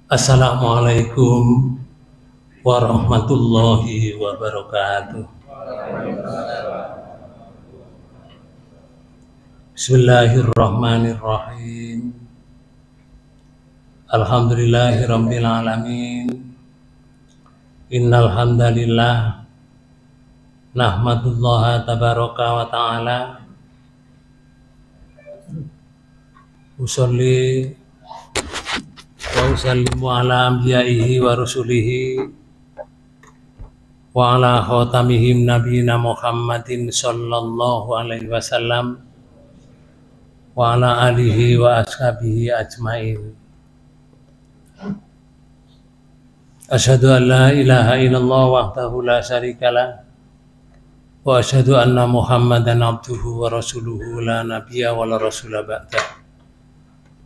Assalamualaikum warahmatullahi wabarakatuh. Bismillahirrahmanirrahim. Alhamdulillahirabbil alamin. Innal hamdalillah nahmadullaha tabaraka wa ta'ala usolli wa usallimu ala anbiya'ihi wa rusulihi wa ala khatamihim nabiyina Muhammadin sallallahu alaihi wasallam wa ala alihi wa ashabihi ajmain. Asyhadu an la ilaha illallah wahdahu la syarikalah wa asyhadu anna Muhammadan abduhu wa rasuluhu la nabiyya wa la rasula ba'da.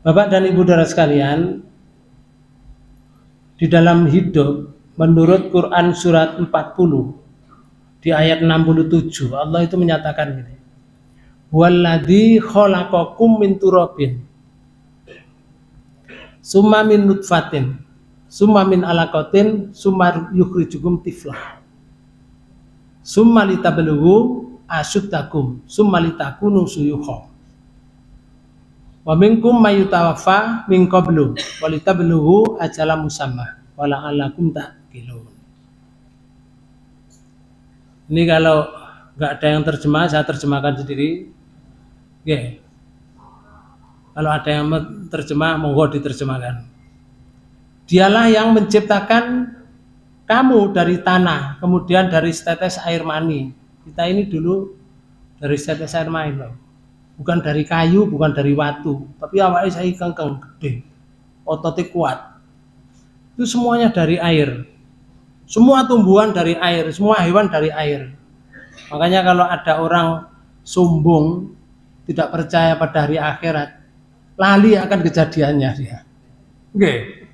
Bapak dan Ibu saudara sekalian, di dalam hidup menurut Quran surat 40 di ayat 67 Allah itu menyatakan gini, walladzi khalaqakum min turabin summa min nutfatin summa min alaqatin summa yukhrijukum tiflah summa litablughu asyuddakum summa litakunu suyukha wa minkum mayutawaffa min qablu walitablughu ajalan musamma wa la'allakum ta'qilun. Ini kalau nggak ada yang terjemah, saya terjemahkan sendiri. Oke. Kalau ada yang terjemah, monggo diterjemahkan. Dialah yang menciptakan kamu dari tanah, kemudian dari setetes air mani. Kita ini dulu dari setetes air mani, loh. Bukan dari kayu, bukan dari batu, tapi awalnya saya kengkeng, gede, ototnya kuat. Itu semuanya dari air. Semua tumbuhan dari air, semua hewan dari air. Makanya kalau ada orang sombong, tidak percaya pada hari akhirat, lali akan kejadiannya dia. Oke,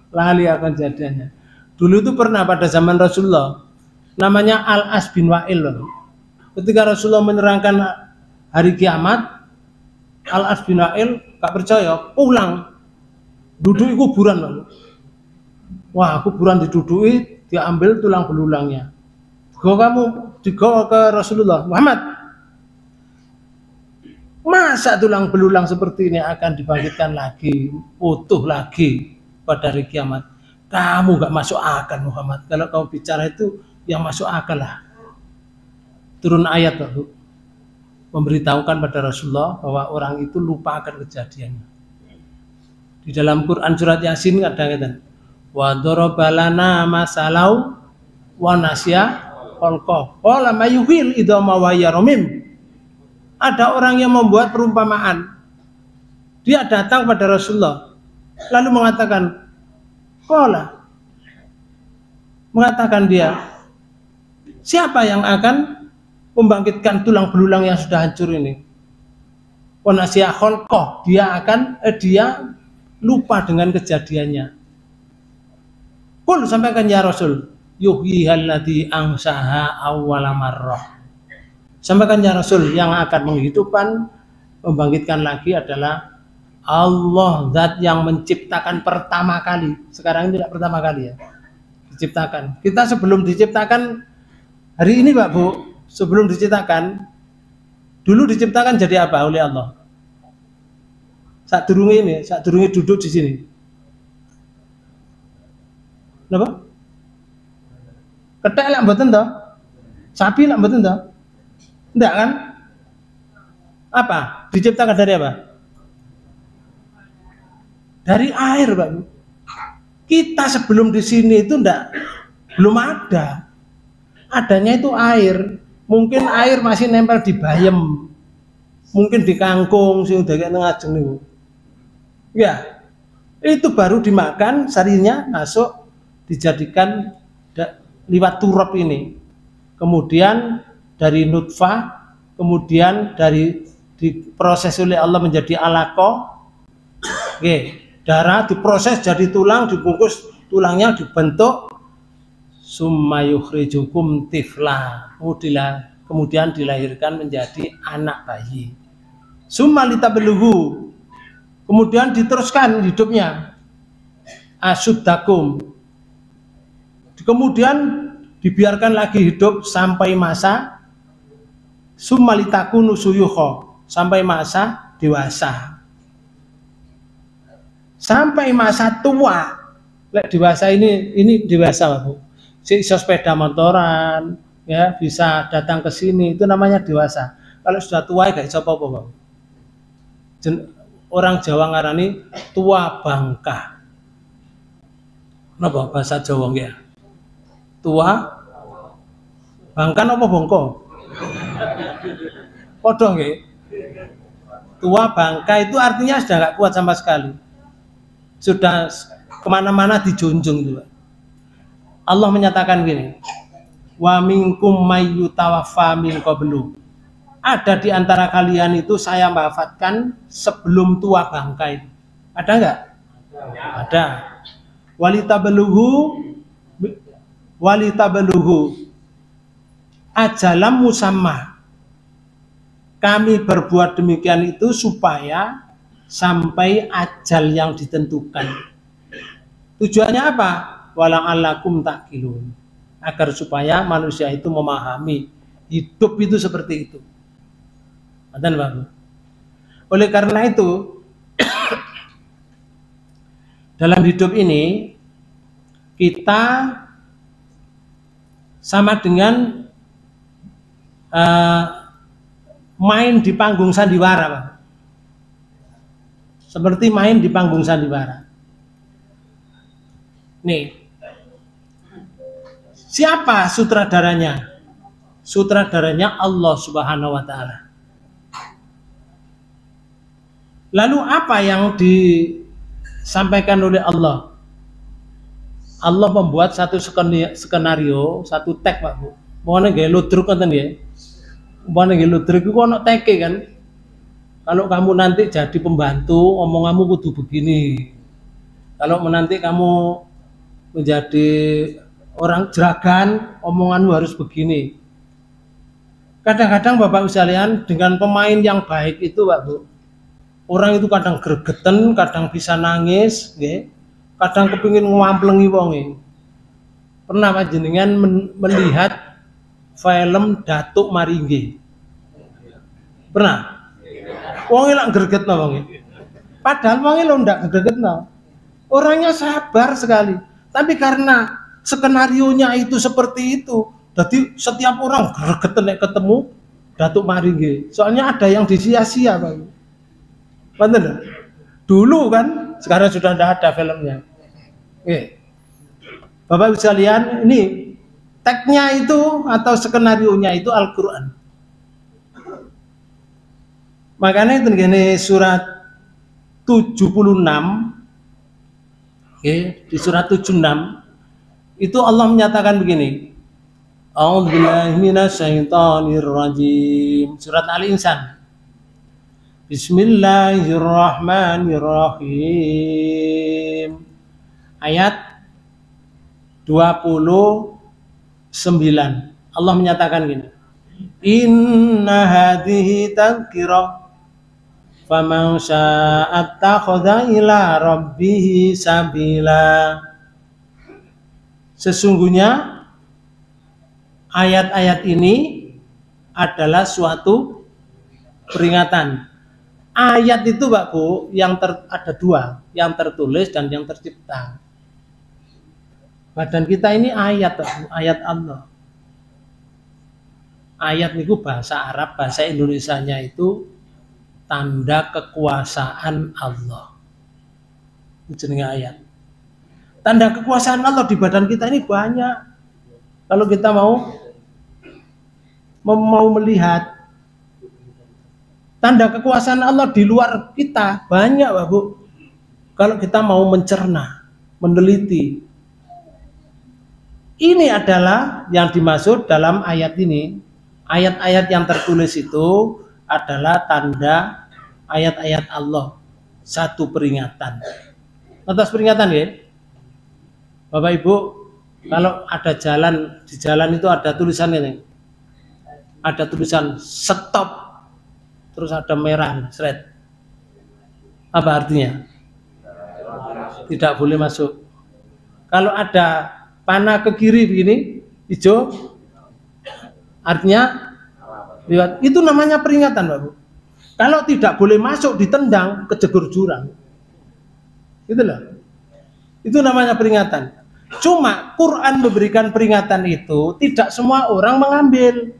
lali akan kejadiannya. Dulu itu pernah pada zaman Rasulullah, namanya Al-As bin Wa'il. Ketika Rasulullah menerangkan hari kiamat, Al-As bin Wa'il gak percaya, pulang, duduk kuburan lalu. Wah, kuburan diduduki, diambil tulang belulangnya. Digawa ke Rasulullah, Muhammad, masa tulang belulang seperti ini akan dibangkitkan lagi, utuh lagi pada hari kiamat? Kamu gak masuk akal Muhammad. Kalau kamu bicara itu yang masuk akal lah. Turun ayat lalu memberitahukan pada Rasulullah bahwa orang itu lupa akan kejadiannya. Di dalam Quran surat Yasin kadang-kadang wa dorobalana masalau wa nasya khalqah qala mayuhil idama wa yarmim. Ada orang yang membuat perumpamaan. Dia datang pada Rasulullah lalu mengatakan dia, siapa yang akan membangkitkan tulang belulang yang sudah hancur ini? Wa nasya khalqah, dia lupa dengan kejadiannya. Qul, sampaikan ya Rasul, yuhyihalladzii ansaha awwala marrah. Sampaikan ya Rasul, yang akan menghidupkan, membangkitkan lagi adalah Allah, zat yang menciptakan pertama kali. Sekarang ini tidak pertama kali ya, diciptakan. Kita sebelum diciptakan hari ini Pak Bu, sebelum diciptakan, dulu diciptakan jadi apa oleh Allah? Saat durungi duduk di sini. Kenapa? Ketek lah mboten toh? Sapi lah mboten toh? Enggak kan? Apa? Diciptakan dari apa? Dari air, Pak. Kita sebelum di sini itu belum ada. Adanya itu air. Mungkin air masih nempel di bayam. Mungkin di kangkung sing dagek nang ajeng niku. Ya. Itu baru dimakan, sarinya masuk, dijadikan liwat turab ini. Kemudian dari nutfah, kemudian diproses oleh Allah menjadi alaqah. Oke, darah diproses jadi tulang, dibungkus tulangnya, dibentuk summa yukhrijukum tifla, kemudian dilahirkan menjadi anak bayi. Summa litablughu, kemudian diteruskan hidupnya. asuddakum. Kemudian dibiarkan lagi hidup sampai masa sumalitakunu suyukha, sampai masa dewasa. Sampai masa tua. Lek dewasa ini dewasa, Bu. Si iso sepeda motoran, ya, bisa datang ke sini, itu namanya dewasa. Kalau sudah tua gak iso apa-apa, Bang. Orang Jawa ngarani tua bangka. Napa bahasa Jawa nggih? Tua bangka napa bongko? Padha nggih. Tua bangka itu artinya sudah nggak kuat sama sekali. Sudah kemana-mana dijunjung juga. Allah menyatakan gini, wa minkum mayyutawaffa min qablu. Ada di antara kalian itu saya wafatkan sebelum tua bangka itu. Ada enggak? Ada. Walitabluhu ajalam musamma. Kami berbuat demikian itu supaya sampai ajal yang ditentukan. Tujuannya apa? Wala'allakum taqilun. Agar supaya manusia itu memahami hidup itu seperti itu. Oleh karena itu dalam hidup ini kita sama dengan main di panggung sandiwara, Pak. Seperti main di panggung sandiwara. Nih, siapa sutradaranya? Sutradaranya Allah Subhanahu wa Ta'ala. Lalu apa yang disampaikan oleh Allah? Allah membuat satu skenario, satu tag, Pak Bu. Pokoknya nggih ludruk ngoten nggih. Pokoknya nggih ludruk iku ono teke kan. Kalau kamu nanti jadi pembantu, omonganmu kudu begini. Kalau nanti kamu menjadi orang jeragan, omonganmu harus begini. Kadang-kadang Bapak sekalian dengan pemain yang baik itu, Pak Bu, orang itu kadang gregeten, kadang bisa nangis, nggih. Kadang kepingin ngwamplengi wonge. Pernah Pak jenengan melihat film Datuk Maringgi? Pernah? Wonge lak gregetno wonge. Padahal wonge lho ndak gregetno. Orangnya sabar sekali. Tapi karena skenarionya itu seperti itu, jadi setiap orang gregeten nek ketemu Datuk Maringgi. Soalnya ada yang disia-sia, Pak. Bener? Dulu kan, sekarang sudah tidak ada filmnya. Oke. Bapak sekalian, ini tagnya itu atau skenarionya itu Al-Quran. Makanya itu gini, surat 76, oke, di surat 76 itu Allah menyatakan begini. A'udzubillahi minasyaitonirrajim. Surat Al-Insan. Bismillahirrahmanirrahim. Ayat 29. Allah menyatakan gini. Inna hadhihi tadhkirah faman syaa'a attakhadha ila rabbih sabila. Sesungguhnya ayat-ayat ini adalah suatu peringatan. Ayat itu, Pak Bu, ada dua, yang tertulis dan yang tercipta. Badan kita ini ayat, Pak Bu, ayat Allah. Ayat itu bahasa Arab, bahasa Indonesianya itu tanda kekuasaan Allah. Itu jenenge ayat. Tanda kekuasaan Allah di badan kita ini banyak. Kalau kita mau melihat tanda kekuasaan Allah di luar kita banyak, Pak Bu. Kalau kita mau mencerna, meneliti. Ini adalah yang dimaksud dalam ayat ini. Ayat-ayat yang tertulis itu adalah tanda ayat-ayat Allah. Satu peringatan. Atas peringatan ya. Bapak Ibu, kalau ada jalan, di jalan itu ada tulisan ini. Ada tulisan stop. Terus ada merah, seret. Apa artinya? Tidak boleh masuk. Kalau ada panah ke kiri begini, hijau, artinya lewat. Itu namanya peringatan, Bapak. Kalau tidak boleh masuk, ditendang, kejegur jurang. Gitu loh. Itu namanya peringatan. Cuma Quran memberikan peringatan itu tidak semua orang mengambil.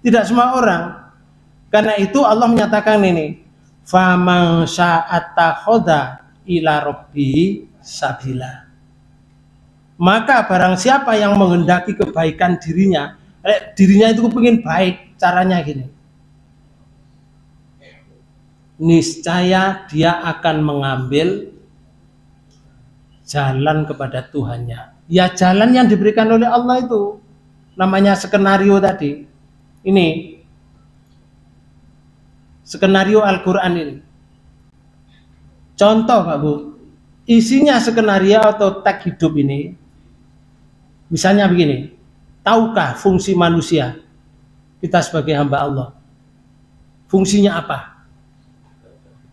Tidak semua orang. Karena itu Allah menyatakan ini, faman sya'attakhadha ila rabbi sabila. Maka barang siapa yang menghendaki kebaikan dirinya itu kepingin baik, caranya gini. Niscaya dia akan mengambil jalan kepada Tuhannya. Ya jalan yang diberikan oleh Allah itu. Namanya skenario tadi. Ini skenario Al-Quran ini. Contoh Pak Bu, isinya skenario atau teks hidup ini, misalnya begini, tahukah fungsi manusia, kita sebagai hamba Allah, fungsinya apa?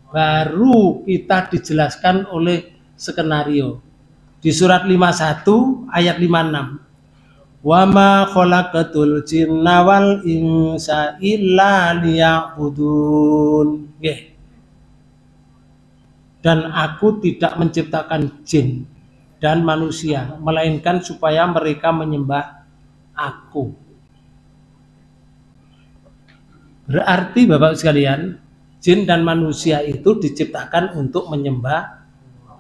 Baru kita dijelaskan oleh skenario. Di surat 51 ayat 56. Wa ma khalaqatul jinna wal insa illa liya'budun. Dan aku tidak menciptakan jin dan manusia melainkan supaya mereka menyembah aku. Berarti Bapak sekalian, jin dan manusia itu diciptakan untuk menyembah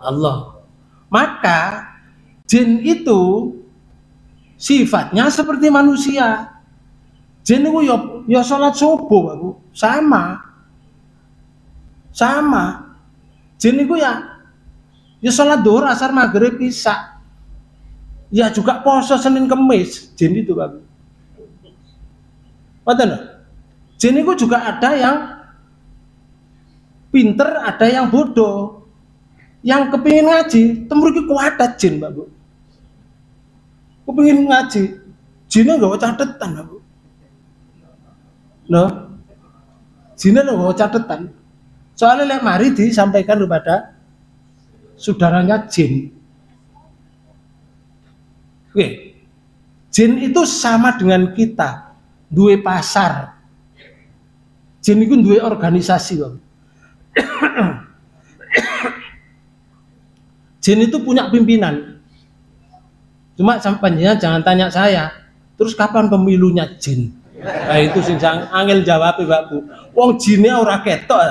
Allah. Maka jin itu sifatnya seperti manusia. Jin itu ya sholat subuh, Bapak. Sama. Jin itu ya sholat duhur, asar, maghrib, isya. Ya juga puasa Senin Kemis. Jin itu, Bapak. Betul? Jin itu juga ada yang pinter, ada yang bodoh. Yang kepingin ngaji, temuriki kuadat jin, Bapak. Kepingin ngaji, jinnya nggak catatan, Bapak. Loh, jinnya nggak catatan. Soalnya lek mari disampaikan kepada saudaranya jin. Oke. Jin itu sama dengan kita, duwe pasar. Jin itu duwe organisasi, Bapak. Jin itu punya pimpinan. Cuma sampainya jangan tanya saya, terus kapan pemilunya jin? Nah itu sing angel jawab Pak Bu. Wong jinnya ora ketok.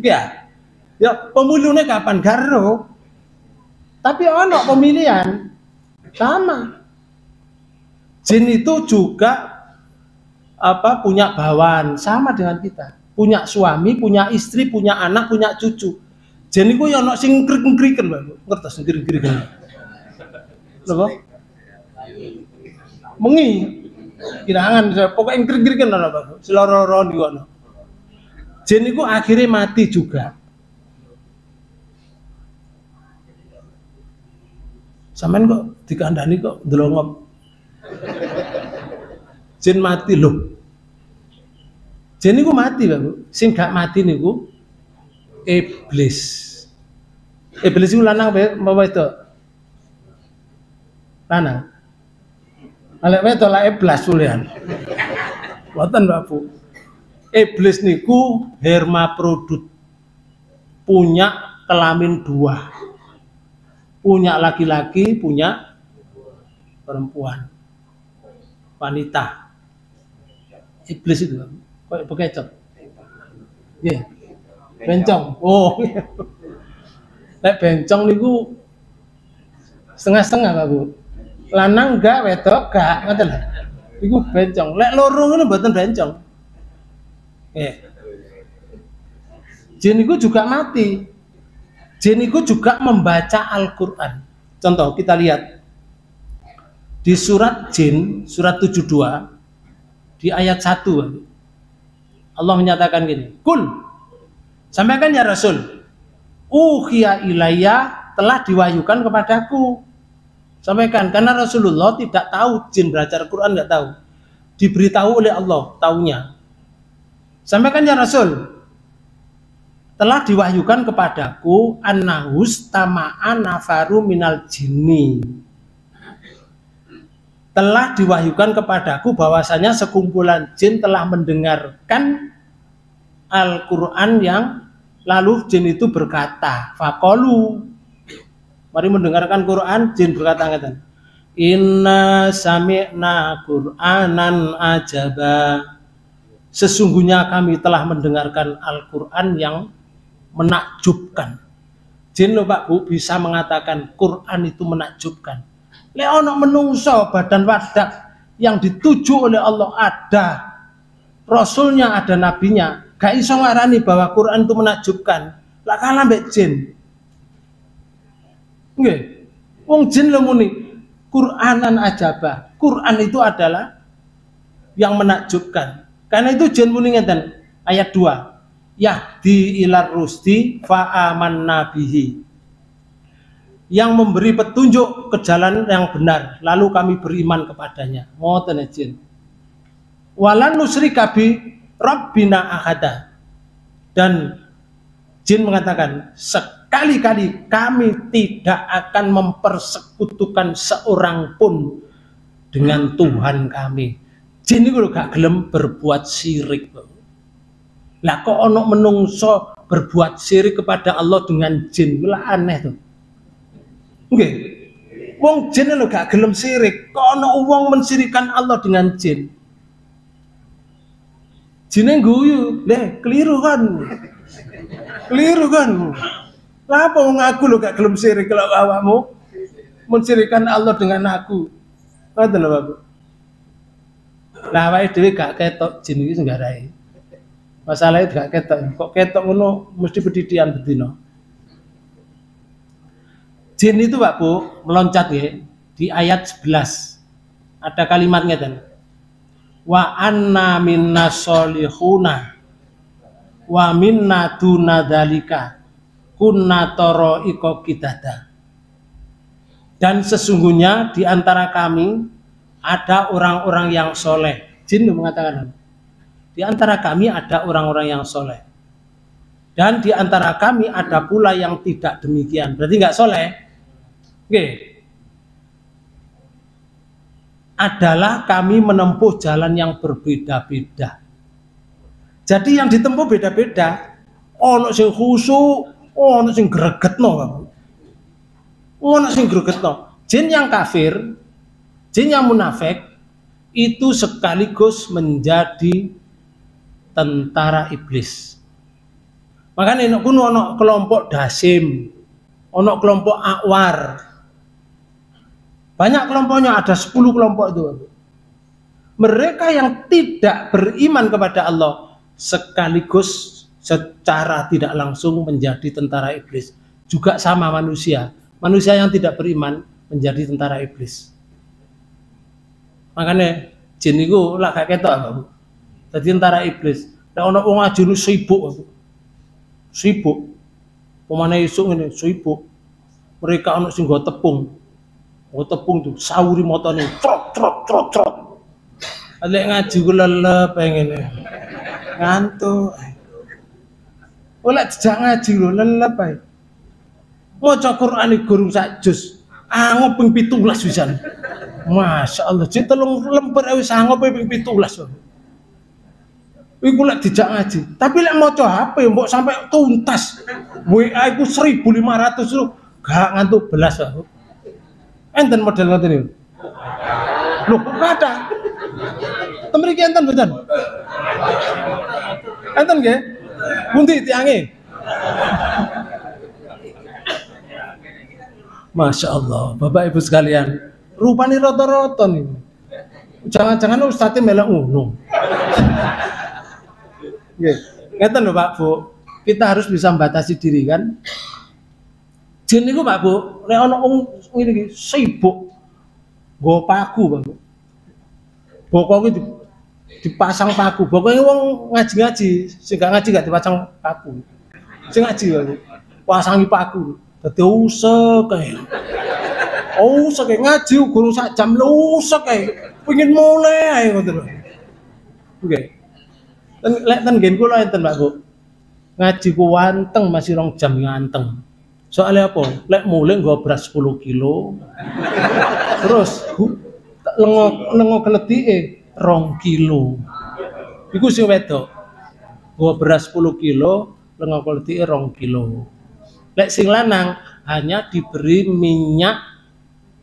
Ya. Ya pemilunya kapan garo? Tapi ono pemilihan. Sama. Jin itu juga punya bawahan sama dengan kita. Punya suami, punya istri, punya anak, punya cucu. Jin itu ya ono sing ngrik-ngriken, Pak. Ngertos ngrik-ngriken. Lho, mengi kirangan pokoknya ngrik-ngrik kan ana Bapak. Seloro-loro niku ana. Jin niku akhirnya mati juga. Sampeyan kok dikandani kok ndelongop. Jin mati lho. Jin niku mati, Bapak. Sing gak mati niku iblis. Iblis iku lanang apa wedok? Lanang. Alek wedok la iblis sulian. Mboten, Pak Bu. Iblis niku hermaprodit. Punya kelamin dua. Punya laki-laki, punya perempuan. Wanita. Iblis itu, kayak bekecot. Nggih. Bencong. Oh. Lek bencong niku setengah-setengah, Pak Bu. Lanang enggak, wedok enggak, ngoten lho. Iku bencong. Lek loro ngono mboten bencong. Jin itu juga mati. Jin itu juga membaca Al-Quran. Contoh kita lihat di surat Jin, surat 72 di ayat 1. Allah menyatakan gini, Kul, sampaikan ya Rasul, uhiya ilayya, telah diwahyukan kepadaku. Sampaikan, karena Rasulullah tidak tahu jin baca Al-Quran, nggak tahu. Diberitahu oleh Allah, taunya. Sampaikan ya Rasul, telah diwahyukan kepadaku annahus tama'an nafaru minal jinni. Telah diwahyukan kepadaku bahwasanya sekumpulan jin telah mendengarkan Al-Quran yang lalu jin itu berkata, faqalu, mari mendengarkan Quran, jin berkata, inna sami'na Qur'anan ajaba. Sesungguhnya kami telah mendengarkan Al-Quran yang menakjubkan. Jin loh Pak Bu bisa mengatakan Quran itu menakjubkan. Lek ono menungso badan wadak yang dituju oleh Allah ada Rasulnya, ada nabinya, gak iso ngarani bahwa Quran itu menakjubkan. Lah kalah mbek jin. Nggih. Wong jin lho muni Qur'anan ajaba. Quran itu adalah yang menakjubkan. Karena itu jin muni ngeten ayat 2. Yahdi ilar rusdi fa amanna bihi. Yang memberi petunjuk ke jalan yang benar, lalu kami beriman kepadanya. Ngoten jin. Walan nusyrika bi rabbina ahada. Dan jin mengatakan, sekali-kali kami tidak akan mempersekutukan seorang pun dengan Tuhan kami. Jin itu gak gelem berbuat syirik. Lah kok ono menungso berbuat syirik kepada Allah dengan jin, lah aneh tuh. Nggih. Wong jin lho gak gelem syirik, kok ono wong mensyirikan Allah dengan jin. Jine guyu, leh keliru kan. Keliru kan. Lah apa wong aku lho gak gelem syirik kalau awakmu mensyirikan Allah dengan aku. Ngoten lho Bapak. Lah awake dhewe gak ketok jin iki senggarae. Masalahnya gak ketok. Kok ketok ngono mesti pedidian bedino. Jin itu Pak Bu meloncat ya di ayat 11. Ada kalimatnya dan wa anna minna solihuna wa minna dunadzalika kunna tara'iqa qidada. Dan sesungguhnya di antara kami ada orang-orang yang soleh. Jin mengatakan di antara kami ada orang-orang yang soleh. Dan di antara kami ada pula yang tidak demikian. Berarti nggak soleh. Oke. Adalah kami menempuh jalan yang berbeda-beda. Jadi yang ditempuh beda-beda. Ono sing khusyuk, ono sing gregetno. Ono sing gregetno. Jin yang kafir, jin yang munafik itu sekaligus menjadi tentara iblis. Makanya ono kelompok dasim, ono kelompok akwar. Banyak kelompoknya, ada 10 kelompok itu. Mereka yang tidak beriman kepada Allah sekaligus secara tidak langsung menjadi tentara iblis. Juga sama manusia. Manusia yang tidak beriman menjadi tentara iblis. Makanya jin itu lah gak ketok Bu. Jadi tentara iblis. Nek ana wong ngaji nu sibuk. Sibuk. Pemane isuk ngene sibuk. Mereka ana sing nggo tepung. Oh tepung tuh, sauri motone, trot. Lek ngaji ku lelep ngene. Ngantuk. Oleh dijak ngaji lho lelep ae. Maca Qur'an iki gurung sak juz. Angop ping 17 pisan. Masyaallah, jek 3 lembar wis angop ping 17. Iku lek dijak ngaji. Tapi lek maca HP mbok sampai tuntas. WA iku 1500 lho, gak ngantuk belas aku. Enten model ngoten niku. Lho kok kata? Temriki enten mboten? Enten nggih? Pundi tiange? Masya Allah, Bapak Ibu sekalian, rupane rata-rata nih. Jangan-jangan ustadz melok ngono. Nggih, ngeten lho Pak Bu. Kita harus bisa membatasi diri kan. Jin niku Pak Bu, nek ana wong ngene iki sibuk nggo paku Pak Bu. Bokoke dipasang paku. Bokoke wong ngaji-ngaji, sing gak ngaji gak dipasang paku. Sing ngaji Pak Bu, pasangi paku. Dadi usek kae. Usek kae ngaji guru sak jam usek kae. Pengin mulai ae ngoten lho. Nggih. Lek ten ngen kula enten Pak Bu. Ngaji ku wanteng masih 2 jam nganteng. Soalnya apa? Lek mulai nggo beras 10 kilo. Terus lengo kletike 2 kilo. Iku sing wedok. Nggo beras 10 kilo, lengo kletike 2 kilo. Lek sing lanang hanya diberi minyak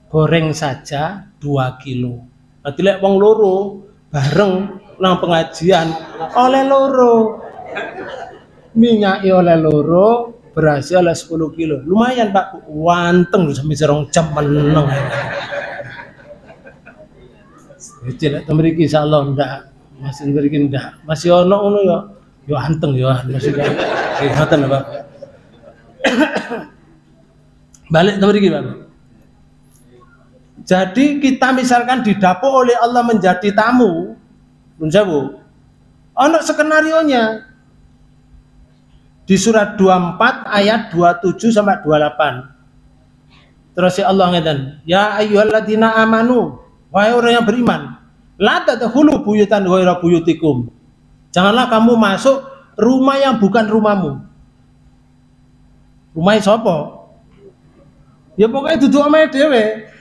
goreng saja 2 kilo. Berarti lek wong loro bareng nang pengajian oleh loro. Minyak oleh loro, beras oleh 10 kilo. Lumayan Pak, wanteng sampai 2 jam meneng. Cek mriki insyaallah ndak. Masih mriki ndak. Masih ono ngono ya. Yo anteng ya, masih ngoten Pak. Balik mriki Pak. Jadi kita misalkan didapuk oleh Allah menjadi tamu, nun sewu. Ono skenarionya. Di surat 24 ayat 27 sampai 28. Terus ya Allah ngeten, ya ayyuhalladzina amanu, wahai orang yang beriman, la tadkhulu buyutan ghaira buyutikum. Janganlah kamu masuk rumah yang bukan rumahmu. Rumahnya sapa? Ya pokoknya duduk omahe dhewe.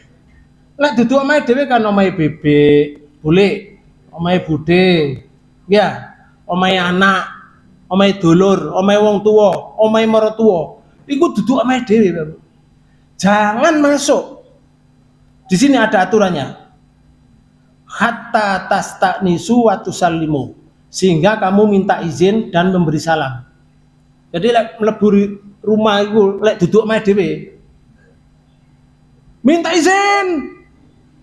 Lek duduk omahe dhewe kan omahe bebek, boleh, omahe bude, ya, omahe anak, omahe dulur, omahe wong tua, omahe mertua. Iku duduk omahe dhewe. Jangan masuk. Di sini ada aturannya. Hatta tastanisu wa tusallimu. Sehingga kamu minta izin dan memberi salam. Jadi lek mlebu rumah iku lek duduk omahe dhewe. Minta izin.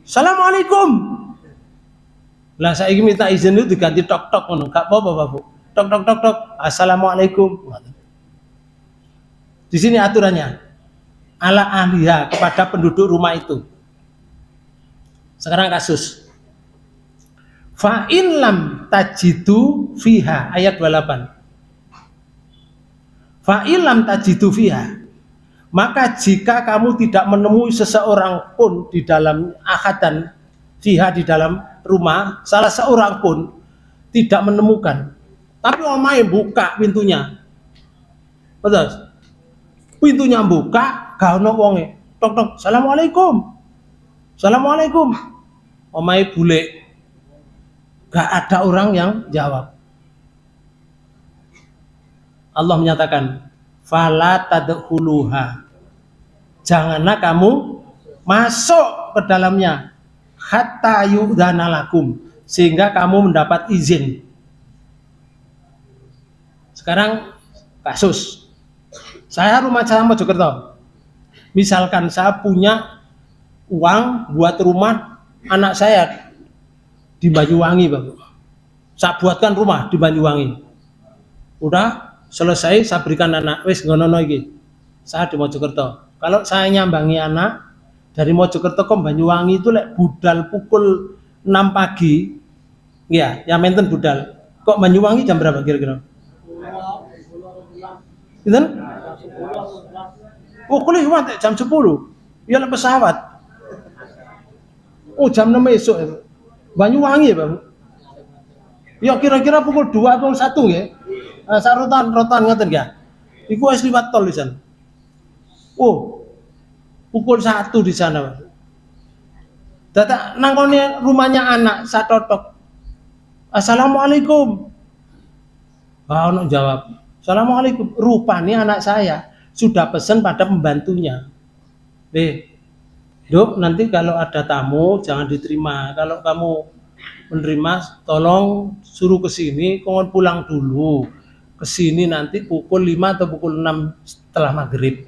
Assalamualaikum. Lah saiki minta izin itu diganti tok-tok ngono. Gak apa-apa, Bapak. Tok tok tok tok. Assalamualaikum. Di sini aturannya. Ala ahliha, kepada penduduk rumah itu. Sekarang kasus. Fa in lam tajidu fiha ayat 28. Fa in lam tajidu fiha, maka jika kamu tidak menemui seseorang pun di dalam ahadan fiha, di dalam rumah, salah seorang pun tidak menemukan, tapi omahe buka pintunya, betul, pintunya buka, gak ono wonge, tok tok, assalamualaikum, assalamualaikum, omahe bule, gak ada orang yang jawab. Allah menyatakan, fala tadkhuluha, janganlah kamu masuk ke dalamnya, hatta yu'dzana lakum, sehingga kamu mendapat izin. Sekarang kasus, saya rumah saya Mojokerto, misalkan saya punya uang buat rumah anak saya di Banyuwangi, Bapak. Saya buatkan rumah di Banyuwangi. Udah selesai, saya berikan anak, wis ngono iki. Saya di Mojokerto. Kalau saya nyambangi anak dari Mojokerto ke Banyuwangi itu lek budal pukul 6 pagi. Ya, yang menten budal. Kok Banyuwangi jam berapa kira-kira? Itu? Oh, kuliah jam 10. Ya lek pesawat. Oh, jam 6 esok. Banyuwangi ya, Bang. Ya kira-kira pukul 2 atau 1 ya. Sak rotan ngoten ya. Iku wis liwat tol di sana. Oh. Pukul 1 di sana. Dadak nang kene rumahnya anak satotok. Assalamualaikum. Ah, ono jawab. Assalamualaikum. Rupanya anak saya sudah pesan pada pembantunya. Dok, nanti kalau ada tamu jangan diterima. Kalau kamu menerima, tolong suruh ke sini, kamu pulang dulu. Ke sini nanti pukul 5 atau pukul 6 setelah maghrib.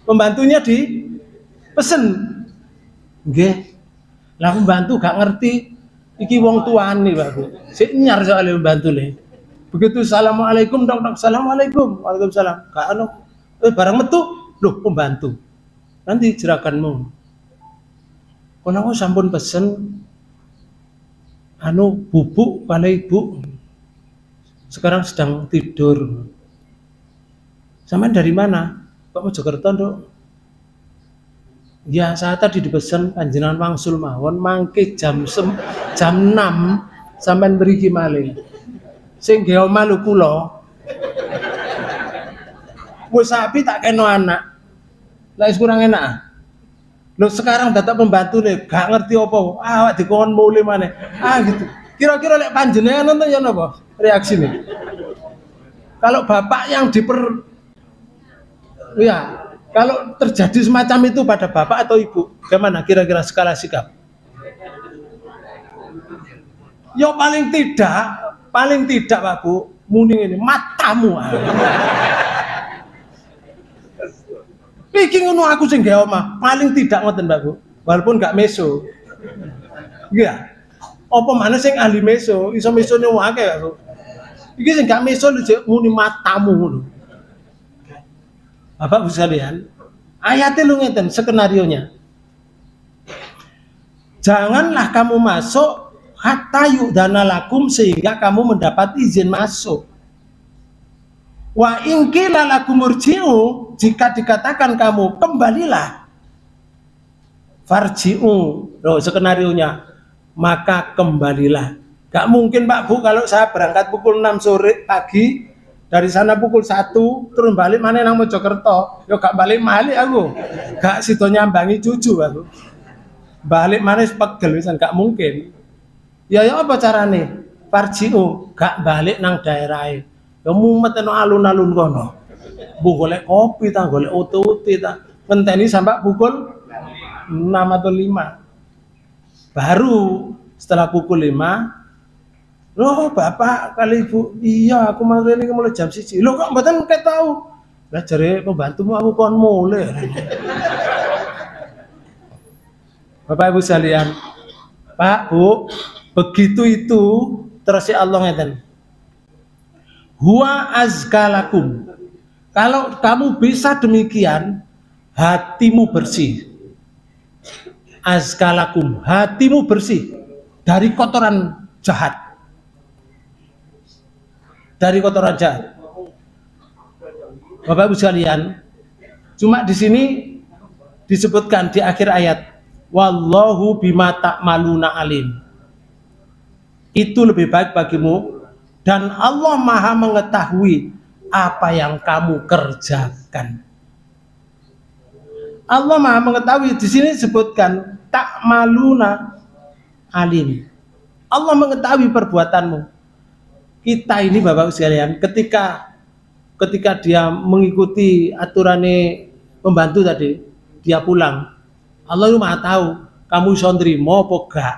Pembantunya dipesen. Nggih. Lah pembantu gak ngerti iki wong tuane, Pak Bu. Sik nyar soalnya pembantu le. Begitu assalamualaikum, dok, assalamualaikum. Waalaikumsalam. Gak ono barang metu, loh pembantu. Nanti jerakanmu. Kono aku sampun pesen bubuk kali ibu. Sekarang sedang tidur. Sampai dari mana? Kok Mojokerto, Dok? Ya, saya tadi dipesan panjenengan wangsul mawon mangke jam 6 sampean mriki malih. Sing nggih omah lho kula. Wis sapi tak kena anak. Lah wis kurang enak. Lho sekarang dadak pembantune gak ngerti apa. Awak dikon mulih maneh. Gitu. Kira-kira lek panjenengan nonton ya napa reaksine? Kalau bapak yang kalau terjadi semacam itu pada bapak atau ibu, bagaimana kira-kira skala sikap? Ya paling tidak Pak Bu, muni ini matamu. Iki ngono aku sing gawe omah, paling tidak ngoten Mbak Bu. Walaupun gak meso. Iya. Apa maneh sing ahli meso, iso mesone akeh Mbak Bu. Iki sing gak meso lho muni matamu ngono. Bapak Bu sekalian, ayatnya lu ngeten skenarionya. Janganlah kamu masuk hatta yu'dana lakum sehingga kamu mendapat izin masuk. Wa in qila lakum murji'u, jika dikatakan kamu kembalilah. Farji'u, loh skenarionya, maka kembalilah. Gak mungkin Pak Bu kalau saya berangkat pukul 6 sore pagi dari sana pukul 1 terus balik mana nang Mojokerto. Yo gak balik aku. Gak sido nyambangi cucu aku. Balik mana pegel wisan gak mungkin. Ya apa carane? Farji'u, gak balik nang daerahe. Ya mumet eno alun-alun kono. Bu golek kopi ta, golek otot ta. Ngenteni sampai pukul 6 atau 5. Baru setelah pukul 5, loh bapak kali ibu, iya aku mau ini mulai jam 1. Loh kok mboten ketau? Lah jare pembantumu aku kon mulai. Bapak Ibu sekalian, Pak Bu, begitu itu terus si Allah ngeten. Huwa azkalakum. Kalau kamu bisa demikian, hatimu bersih. Azkalakum, hatimu bersih dari kotoran jahat. Dari kotoran jahat. Bapak Ibu sekalian, cuma di sini disebutkan di akhir ayat, wallahu bima ta'maluna alim. Itu lebih baik bagimu dan Allah Maha mengetahui apa yang kamu kerjakan. Allah Maha mengetahui, di sini disebutkan ta'maluna alim. Allah mengetahui perbuatanmu. Kita ini Bapak sekalian, ketika dia mengikuti aturannya pembantu tadi, dia pulang. Allah itu Maha tahu, kamu iso nrimo apa gak.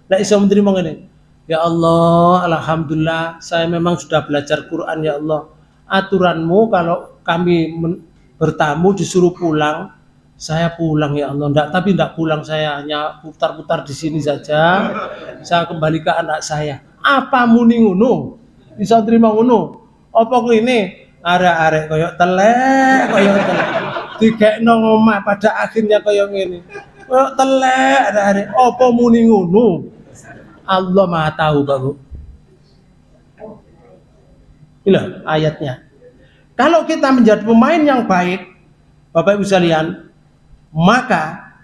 Nek iso nrimo ngene. Ya Allah, alhamdulillah saya memang sudah belajar Quran ya Allah. Aturanmu kalau kami bertamu disuruh pulang, saya pulang ya Allah. Tapi enggak pulang, saya hanya putar-putar di sini saja. Saya kembali ke anak saya. Apa muni ngono? Bisa terima ngono? Apa ngene? Arek-arek koyo telek. Digekno omah pada akhirnya koyo ngene. Koyo telek arek-arek. Apa muni ngono? Allah Maha tahu Bapak. Inilah ayatnya. Kalau kita menjadi pemain yang baik, Bapak Ibu sekalian, maka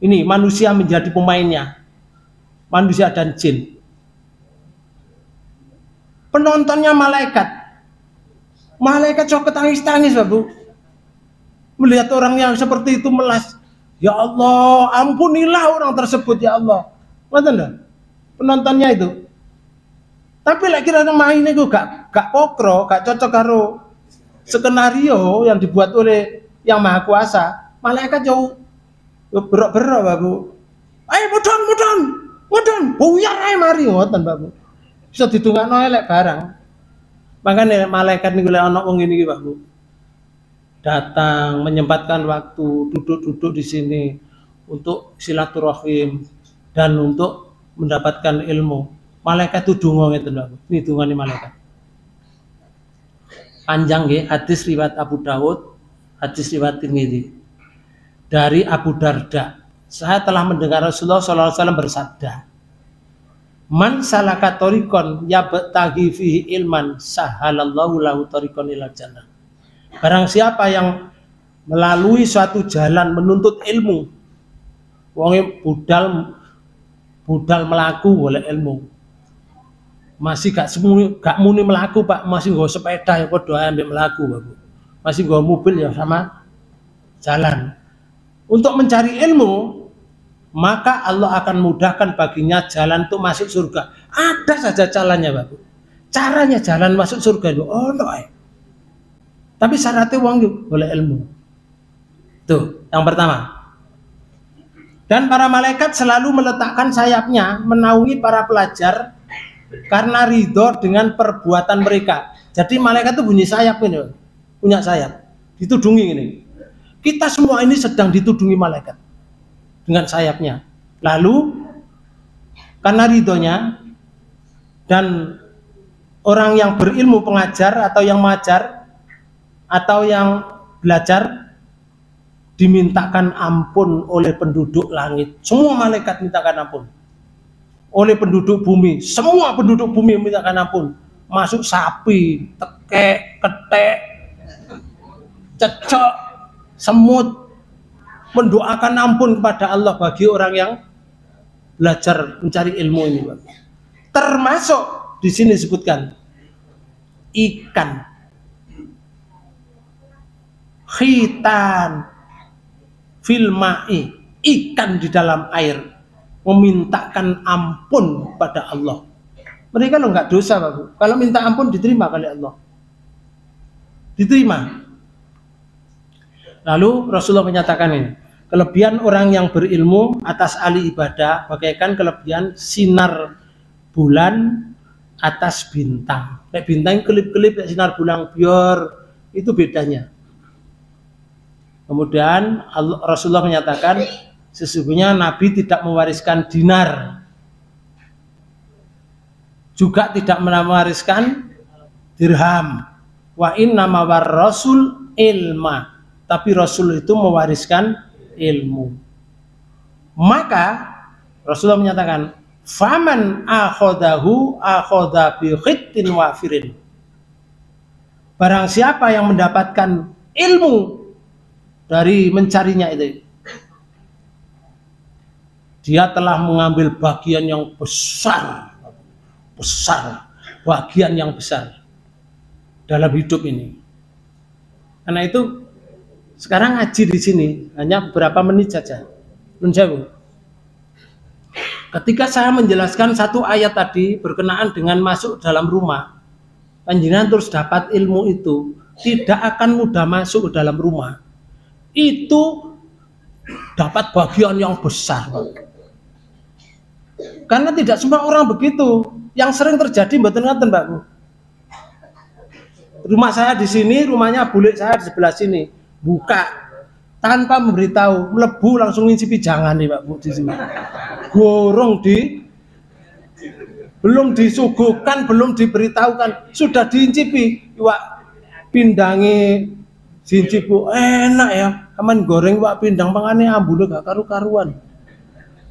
ini manusia menjadi pemainnya. Manusia dan jin. Penontonnya malaikat. Malaikat sok tangis-tangis Bapak. Melihat orang yang seperti itu melas. Ya Allah, ampunilah orang tersebut ya Allah. Ngoten penontonnya itu. Tapi lek kira mainnya gue gak pokro, gak cocok karo skenario yang dibuat oleh Yang Maha Kuasa. Malaikat jauh berok-berok Bapak. Ayo mudun, buyar ae mari ngoten Bapak. Bisa didongakno elek barang. Makanya malaikat niku lek ana wong ngene iki Bapak. Datang menyempatkan waktu duduk-duduk di sini untuk silaturahim dan untuk mendapatkan ilmu. Malaikat itu donga ngeten lho. Ini dongane malaikat. Panjang nggih, hadis riwayat Abu Dawud, hadis riwayat Tirmidzi. Dari Abu Darda, saya telah mendengar Rasulullah SAW bersabda, "Man salaka tariqan yabtaghi fihi ilman, sahalallahu lahu tariqan ilal jannah." Barang siapa yang melalui suatu jalan menuntut ilmu, wonge budal melaku golek ilmu. Masih gak muni melaku Pak, masih nggawa sepeda ya padha ambek melaku Pak Bu. Masih nggawa mobil ya sama jalan. Untuk mencari ilmu, maka Allah akan mudahkan baginya jalan untuk masuk surga. Ada saja caranya Pak Bu. Caranya jalan masuk surga itu ono ae. Tapi syaratnya wong boleh ilmu. Tuh, yang pertama. Dan para malaikat selalu meletakkan sayapnya menaungi para pelajar karena ridho dengan perbuatan mereka. Jadi malaikat itu bunyi sayap ini, punya sayap, ditudungi ini. Kita semua ini sedang ditudungi malaikat dengan sayapnya. Lalu karena ridhonya dan orang yang berilmu pengajar atau yang mengajar atau yang belajar dimintakan ampun oleh penduduk langit. Semua malaikat mintakan ampun. Oleh penduduk bumi, semua penduduk bumi mintakan ampun. Masuk sapi, tekek, ketek, cecok, semut, mendoakan ampun kepada Allah bagi orang yang belajar mencari ilmu ini. Termasuk di sini disebutkan ikan, khitan fil ma'i, ikan di dalam air memintakan ampun pada Allah. Mereka lo nggak dosa Pak Bu. Kalau minta ampun diterima kali Allah. Diterima. Lalu Rasulullah menyatakan ini, kelebihan orang yang berilmu atas ahli ibadah bagaikan kelebihan sinar bulan atas bintang. Kayak bintang kelip-kelip kayak sinar bulan biar, itu bedanya. Kemudian Rasulullah menyatakan sesungguhnya Nabi tidak mewariskan dinar, juga tidak mewariskan dirham. Wa inna mawar rasul ilma, tapi Rasul itu mewariskan ilmu. Maka Rasulullah menyatakan, faman akhodahu akhoda bi khittin wafirin. Barang siapa yang mendapatkan ilmu dari mencarinya itu, dia telah mengambil bagian yang besar, bagian yang besar dalam hidup ini. Karena itu sekarang ngaji di sini hanya beberapa menit saja. Menjawab. Ketika saya menjelaskan satu ayat tadi berkenaan dengan masuk dalam rumah, panjenengan terus dapat ilmu itu, tidak akan mudah masuk ke dalam rumah. Itu dapat bagian yang besar. Karena tidak semua orang begitu. Yang sering terjadi mboten ngoten, Mbak Bu. Rumah saya di sini, rumahnya bule saya di sebelah sini. Buka tanpa memberitahu, melebu langsung ngincipi jangan nih Mbak Bu di sini. Gorong belum disuguhkan, belum diberitahukan, sudah diincipi. Iwak pindangi sincip Bu, enak ya. Aman goreng iwak pindang pangane ambune gak karu-karuan.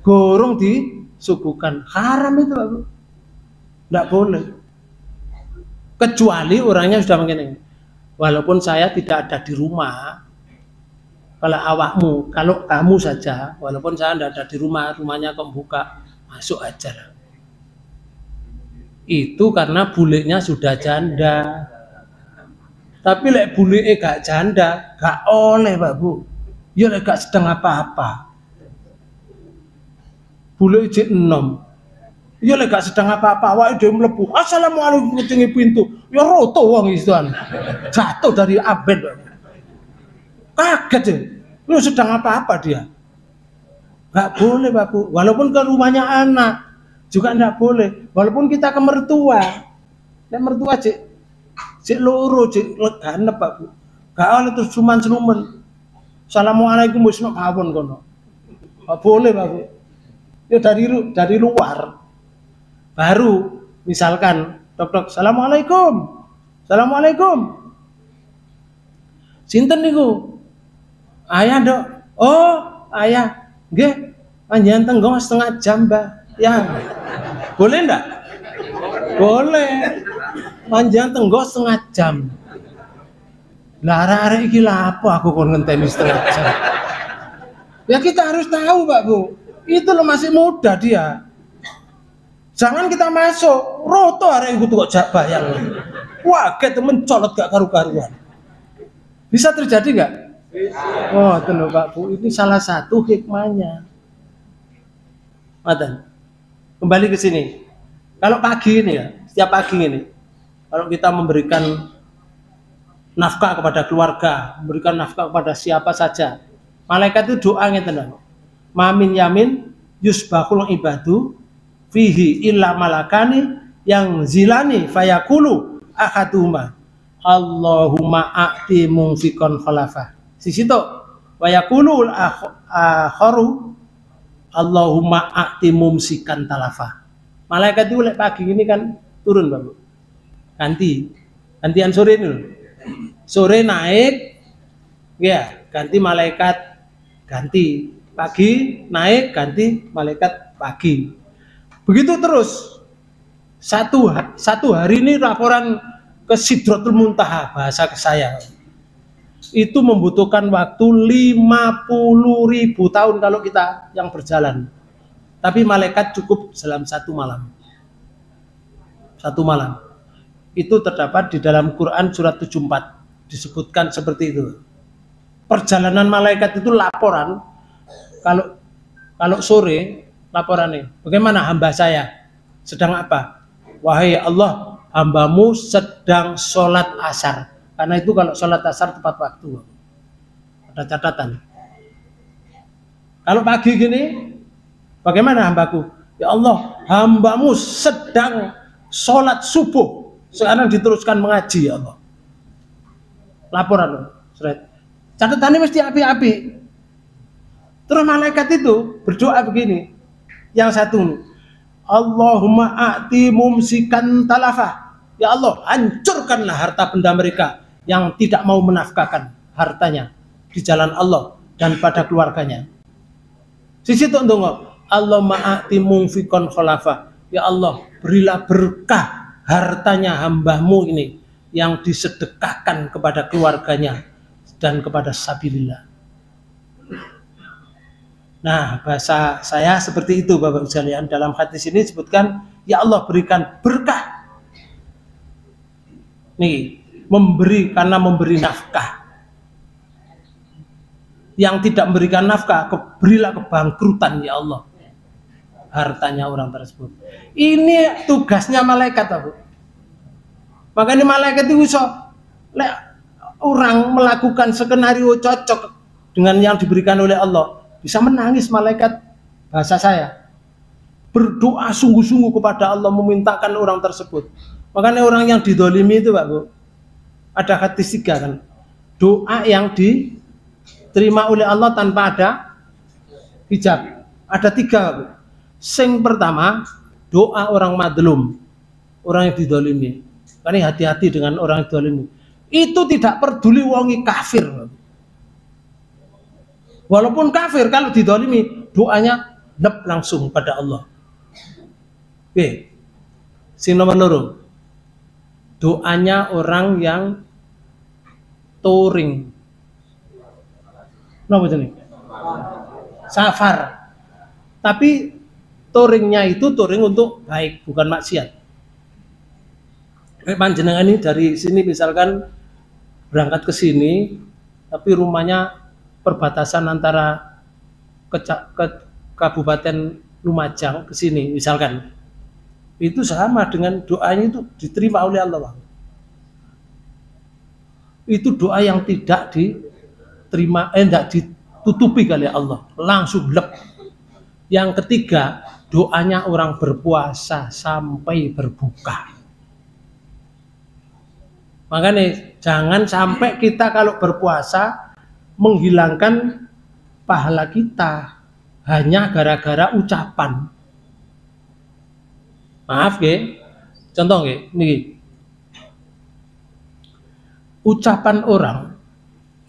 Gorong disuguhkan. Haram itu Pak Bu. Enggak boleh. Kecuali orangnya sudah begini. Walaupun saya tidak ada di rumah, kalau kamu saja, walaupun saya tidak ada di rumah, rumahnya kok buka, masuk aja. Itu karena bulenya sudah janda. Tapi lek buleke gak janda, gak oleh Pak Bu. Ya lek gak sedang apa-apa. Bule jek enom. Ya lek gak sedang apa-apa, awake dhewe mlebu. Assalamualaikum kecengi pintu. Ya roto wong isan. Jatuh dari abed. Kaget ya. Lu sedang apa-apa dia. Gak boleh Pak Bu. Walaupun ke rumahnya anak juga enggak boleh. Walaupun kita ke mertua. Nek mertua cek loro cek legane Pak Bu. Gak oleh terus cuman-cuman. Assalamualaikum wis mawon kono. Gak boleh Pak Bu. Ya dari luar. Baru misalkan tok-tok assalamualaikum. Assalamualaikum. Sinten niku? Ayah Dok. Oh, ayah. Nggih, panjenengan tenggo setengah jam, Mbak. Ya. Boleh enggak? Boleh. Panjenengan tenggo setengah jam. Lah arek iki lha apa aku kon ngenteni setengah jam. Ya kita harus tahu, Pak Bu. Itu loh masih muda dia. Jangan kita masuk, roto arek iku kok jak bayang. Wah, temen colot gak karu-karuan. Bisa terjadi nggak? Oh, tentu Pak Bu, ini salah satu hikmahnya. Matan. Kembali ke sini. Kalau pagi ini ya, setiap pagi ini, kalau kita memberikan nafkah kepada keluarga, memberikan nafkah kepada siapa saja, malaikat itu doa ngeten. Mamin yamin yusbahul ibadu fihi illa malakani yang zilani fayakulu ahaduhuma Allahumma a'ti mumfikon khalafah. Sisi itu wayakulu akharu Allahumma a'ti mumsikan talafah. Malaikat itu lek pagi ini kan turun Bapak. Gantian sore ini loh. Sore naik ya, ganti malaikat ganti. Pagi naik ganti malaikat pagi. Begitu terus. Satu hari ini laporan ke Sidratul Muntaha, bahasa ke saya. Itu membutuhkan waktu 50.000 tahun kalau kita yang berjalan. Tapi malaikat cukup dalam satu malam. Satu malam. Itu terdapat di dalam Quran surat 74. Disebutkan seperti itu. Perjalanan malaikat itu laporan. Kalau sore laporannya, bagaimana hamba saya? Sedang apa? Wahai Allah, hambamu sedang sholat asar. Karena itu kalau sholat asar tepat waktu. Ada catatan. Kalau pagi gini, bagaimana hambaku? Ya Allah, hambamu sedang sholat subuh. Sekarang diteruskan mengaji ya Allah. Laporan. Catatannya mesti api-api. Terus malaikat itu berdoa begini. Yang satu, Allahumma a'ti mumsikan talafah. Ya Allah, hancurkanlah harta benda mereka yang tidak mau menafkahkan hartanya di jalan Allah dan pada keluarganya. Sisi itu ndonga, Allahumma a'ti mumfikon khalafah. Ya Allah, berilah berkah hartanya hambamu ini yang disedekahkan kepada keluarganya dan kepada sabilillah. Nah, bahasa saya seperti itu Bapak sekalian. Dalam hadis ini disebutkan, ya Allah berikan berkah. Nih, memberi karena memberi nafkah. Yang tidak memberikan nafkah, berilah kebangkrutan ya Allah. Hartanya orang tersebut. Ini tugasnya malaikat, Bapak. Makanya malaikat itu bisa orang melakukan skenario cocok dengan yang diberikan oleh Allah. Bisa menangis malaikat, bahasa saya. Berdoa sungguh-sungguh kepada Allah, memintakan orang tersebut. Makanya orang yang didolimi itu Pak Bu, ada hadis 3 kan. Doa yang diterima oleh Allah tanpa ada hijab. Ada 3 Pak Bu. Sing pertama, doa orang madlum, orang yang didolimi. Karena hati-hati dengan orang yang didolimi. Itu tidak peduli wongi kafir Pak Bu. Walaupun kafir, kalau didolimi, doanya langsung pada Allah. Oke. Sing nomor 2, doanya orang yang touring. Napa jenenge? Safar. Tapi touringnya itu touring untuk baik, bukan maksiat. Panjenengan ini dari sini misalkan berangkat ke sini, tapi rumahnya perbatasan antara ke Kabupaten Lumajang ke sini misalkan, itu sama dengan doanya itu diterima oleh Allah. Itu doa yang tidak diterima, tidak ditutupi oleh Allah, langsung lep. Yang ketiga, doanya orang berpuasa sampai berbuka. Makanya jangan sampai kita kalau berpuasa menghilangkan pahala kita hanya gara-gara ucapan. Maaf ge, contoh ge, nih ucapan orang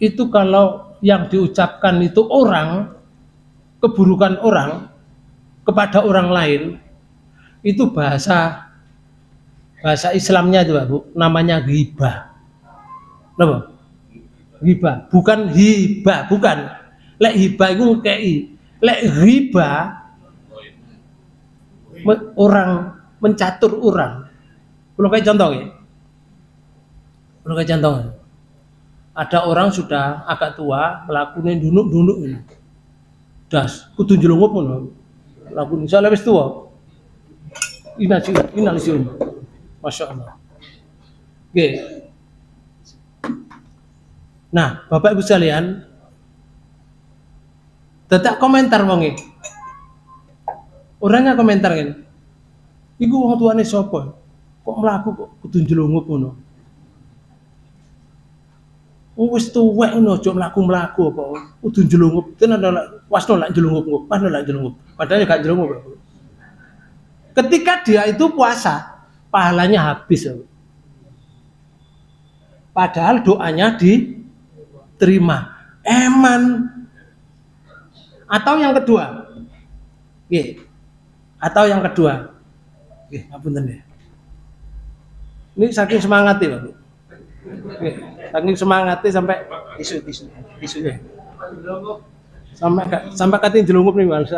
itu kalau yang diucapkan itu orang, keburukan orang kepada orang lain, itu bahasa Islamnya itu Bu, namanya ghibah. Kenapa? Ghibah, bukan hibah, bukan. Lek hibah itu kei, lek ghibah orang mencatur orang. Belum kayak contoh ya. Belum kayak contoh. Ada orang sudah agak tua, melakukan dunduk ini. Das, kudu jelungup pun. Lakukan soalnya wis tua. Inalisiun. Masya Allah. Oke. Nah, Bapak Ibu sekalian, tetap komentar wonge. Orangnya komentar kan. Iku wong tuane sapa? Kok mlaku kok kudu njlungup ngono. Wis tuwek ngono aja mlaku-mlaku apa. Kudu njlungup. Tenan wasno lak njlungup, wasno lak njlungup. Padahal gak njlungup. Ketika dia itu puasa, pahalanya habis. Padahal doanya diterima. Eman. Atau yang kedua. Nggih. Atau yang kedua. Nggih, ngapunten nggih. Ini saking semangat ya, Pak. Nggih, saking semangatnya sampai tisu ya. Sampai katin jelungup nih, Mas.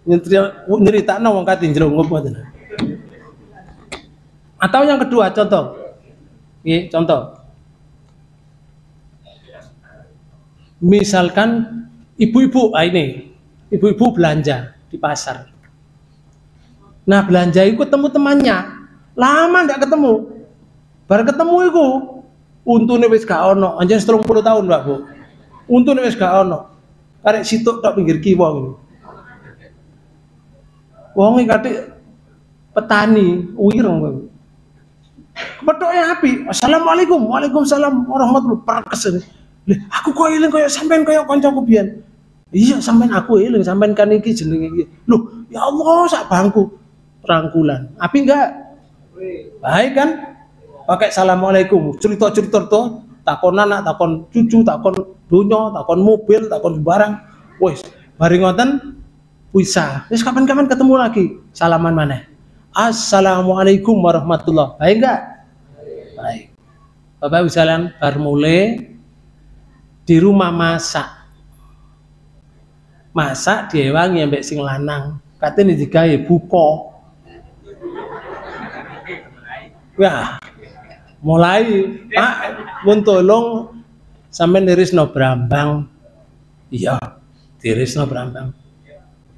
Nyeritakno wong katin jelungup ngoten. Atau yang kedua, contoh. Nggih, contoh. Misalkan ibu-ibu, ini ibu-ibu belanja di pasar. Nah, belanja itu ketemu temannya, lama nggak ketemu. Baru ketemu itu, untune wis gak ono, anjir 30 tahun Mbak Bu. Untune wis gak ono. Karek situk tok pinggir kiwa ngene. Wong iki katik petani, wireng Mbak. Kepethoknya api. Assalamualaikum. Waalaikumsalam warahmatullahi wabarakatuh. Lih, aku kok eling koyo sampean koyo kancaku biyen. Iya, sampean aku eling, sampean kan iki jenenge iki. Loh, ya Allah sak bangku rangkulan. Api enggak? Baik kan? Pakai assalamualaikum, cerita-cerita tuh, takon anak, takon cucu, takon donya, takon mobil, takon barang. Wes, bareng ngoten bisa. Wis kapan-kapan ketemu lagi. Salaman maneh. Assalamualaikum warahmatullahi. Baik enggak? Baik. Bapak Ibu sekalian, bar mulai di rumah masak diewangi ambek sing lanang katene digawe buka. Wah, mulai Pak mun tolong sampean nirisno brambang. Iya, dirisno brambang.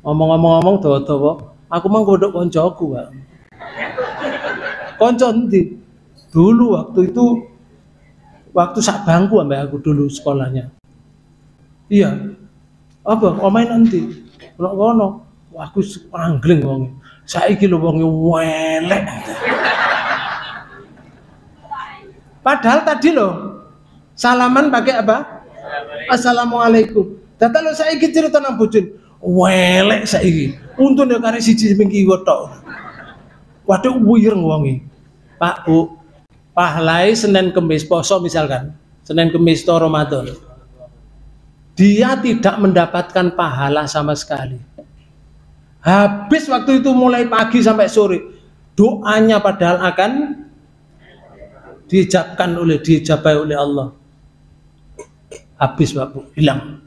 Ngomong-ngomong dawa-dawa, aku mang godhok koncoku, Pak. Konco endi? Dulu waktu sak bangku ambek aku dulu sekolahnya. Iya. Apa omain nanti? Ono. Wah, aku anggling wong. Saiki lho wong welek. Padahal tadi loh salaman pakai apa? Assalamualaikum. Data lo saiki cerita nang bojone. Welek saiki. Untune karek siji ping kiwa tok. Waduh wuyeng wonge. Pak Bu, pahlai Senin Kemis poso misalkan, Senin Kemis to Ramadan. Dia tidak mendapatkan pahala sama sekali. Habis waktu itu mulai pagi sampai sore, doanya padahal akan diijabai oleh Allah. Habis Pak Bu, hilang.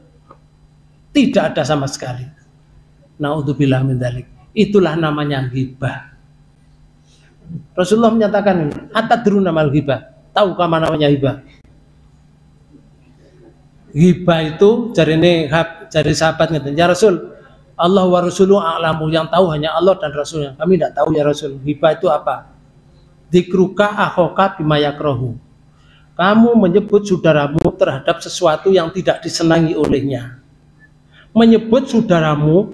Tidak ada sama sekali. Naudzubillah min dzalik. Itulah namanya ghibah. Rasulullah menyatakan ini, atadruna mal ghibah. Tahukah mana namanya ghibah? Ghibah itu jari sahabat ngeten, ya Rasul, Allah wa Rasuluhu a'lamu, yang tahu hanya Allah dan Rasulnya. Kami tidak tahu ya Rasul. Ghibah itu apa? Dzikruka akhoka bima yakrahu. Kamu menyebut saudaramu terhadap sesuatu yang tidak disenangi olehnya. Menyebut saudaramu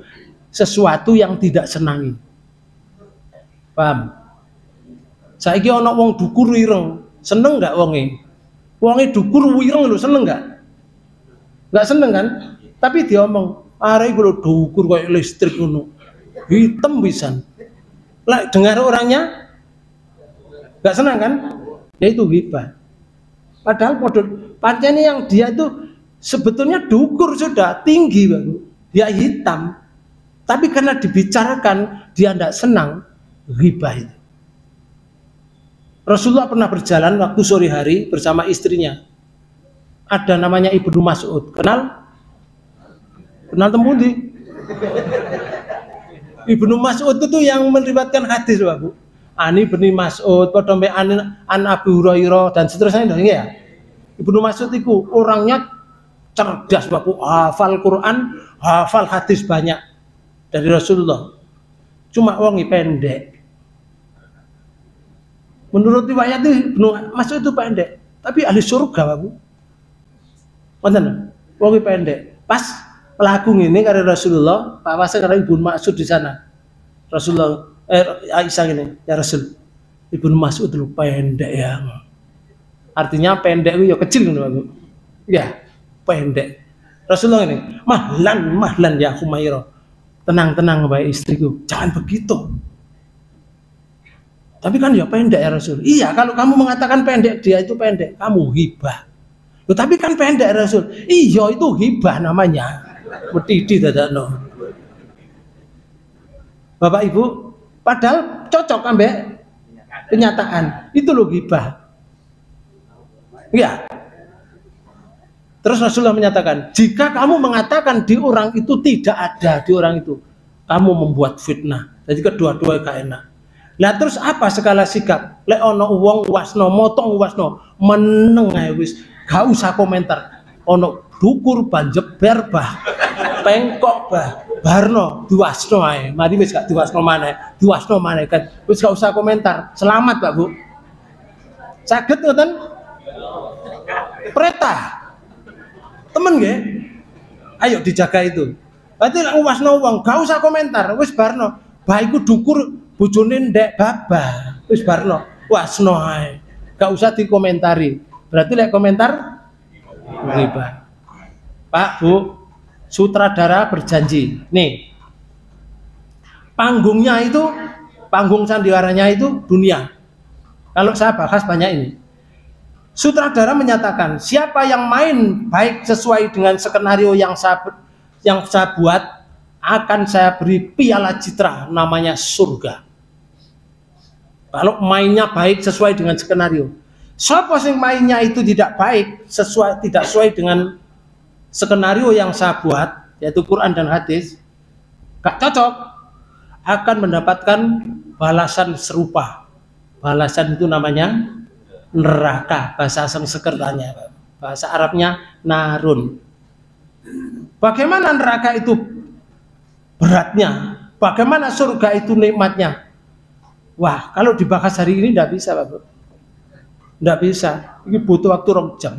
sesuatu yang tidak senangi. Paham? Saiki ana wong dukur wireng, seneng enggak wonge? Wonge dukur wireng lho, seneng enggak? Enggak seneng kan? Tapi dia omong, arek iku lho dukur koyo listrik ngono. Hitam pisan. Lah dengar orangnya enggak senang kan? Ya itu ghibah. Padahal pancene yang dia itu sebetulnya dukur sudah tinggi baru. Dia hitam. Tapi karena dibicarakan dia tidak senang, ghibah itu. Rasulullah pernah berjalan waktu sore hari bersama istrinya. Ada namanya Ibnu Mas'ud. Kenal? Kenal temudi? Ibnu Mas'ud itu yang meriwayatkan hadis, Pak Bu. Ani bin Mas'ud, padha mbek an Abu Hurairah dan seterusnya ya. Ibnu Mas'ud itu orangnya cerdas, Pak Bu. Hafal Quran, hafal hadis banyak dari Rasulullah. Cuma wongi pendek. Menurut riwayat itu Ibnu Mas'ud itu pendek, tapi ahli surga, Pak Bu. Wonten, wongi pendek. Pas pelaku ini karena Rasulullah, Pak Wasa karena Ibnu Mas'ud di sana. Rasulullah Aisyah ini, ya Rasul, Ibnu Mas'ud lu pendek ya. Artinya pendek itu ya kecil gitu, Pak. Ya, pendek. Rasulullah ini, mahlan ya Humairah. Tenang baik istriku, jangan begitu. Tapi kan ya pendek ya Rasul. Iya, kalau kamu mengatakan pendek, dia itu pendek, kamu hibah. Loh, tapi kan pendek ya Rasul. Iya, itu hibah namanya. Betidi dadakno. Bapak Ibu, padahal cocok ambek kenyataan. Itu loh hibah. Iya. Terus Rasulullah menyatakan, jika kamu mengatakan di orang itu tidak ada di orang itu, kamu membuat fitnah. Jadi kedua-dua gak enak. Lah terus apa skala sikap? Lek ono wong wasno motong wasno meneng ae wis, gak usah komentar. Ono dukur banjeber bah, pengkok bah, barno diwasno ae. Mari wis gak diwasno maneh, kan. Wis gak usah komentar. Selamat, Pak Bu. Saged ngoten? Perintah. Temen nggih? Ayo dijaga itu. Berarti lek wasno wong gak usah komentar, wis barno. Bah iku dukur bojone ndek babah. Wis barno, wasno ae. Gak usah dikomentari. Berarti lek komentar riba. Pak, Bu, sutradara berjanji. Nih. Panggungnya itu, panggung sandiwaranya itu dunia. Kalau saya bahas banyak ini. Sutradara menyatakan, siapa yang main baik sesuai dengan skenario yang saya buat, akan saya beri piala citra namanya surga. Kalau mainnya baik sesuai dengan skenario. Siapa yang mainnya itu tidak baik, tidak sesuai dengan skenario yang saya buat, yaitu Quran dan hadis, gak cocok, akan mendapatkan balasan serupa. Balasan itu namanya neraka, bahasa Sanskertanya, bahasa Arabnya narun. Bagaimana neraka itu beratnya, bagaimana surga itu nikmatnya. Wah, kalau dibahas hari ini tidak bisa, Pak. Tidak bisa, ini butuh waktu 2 jam.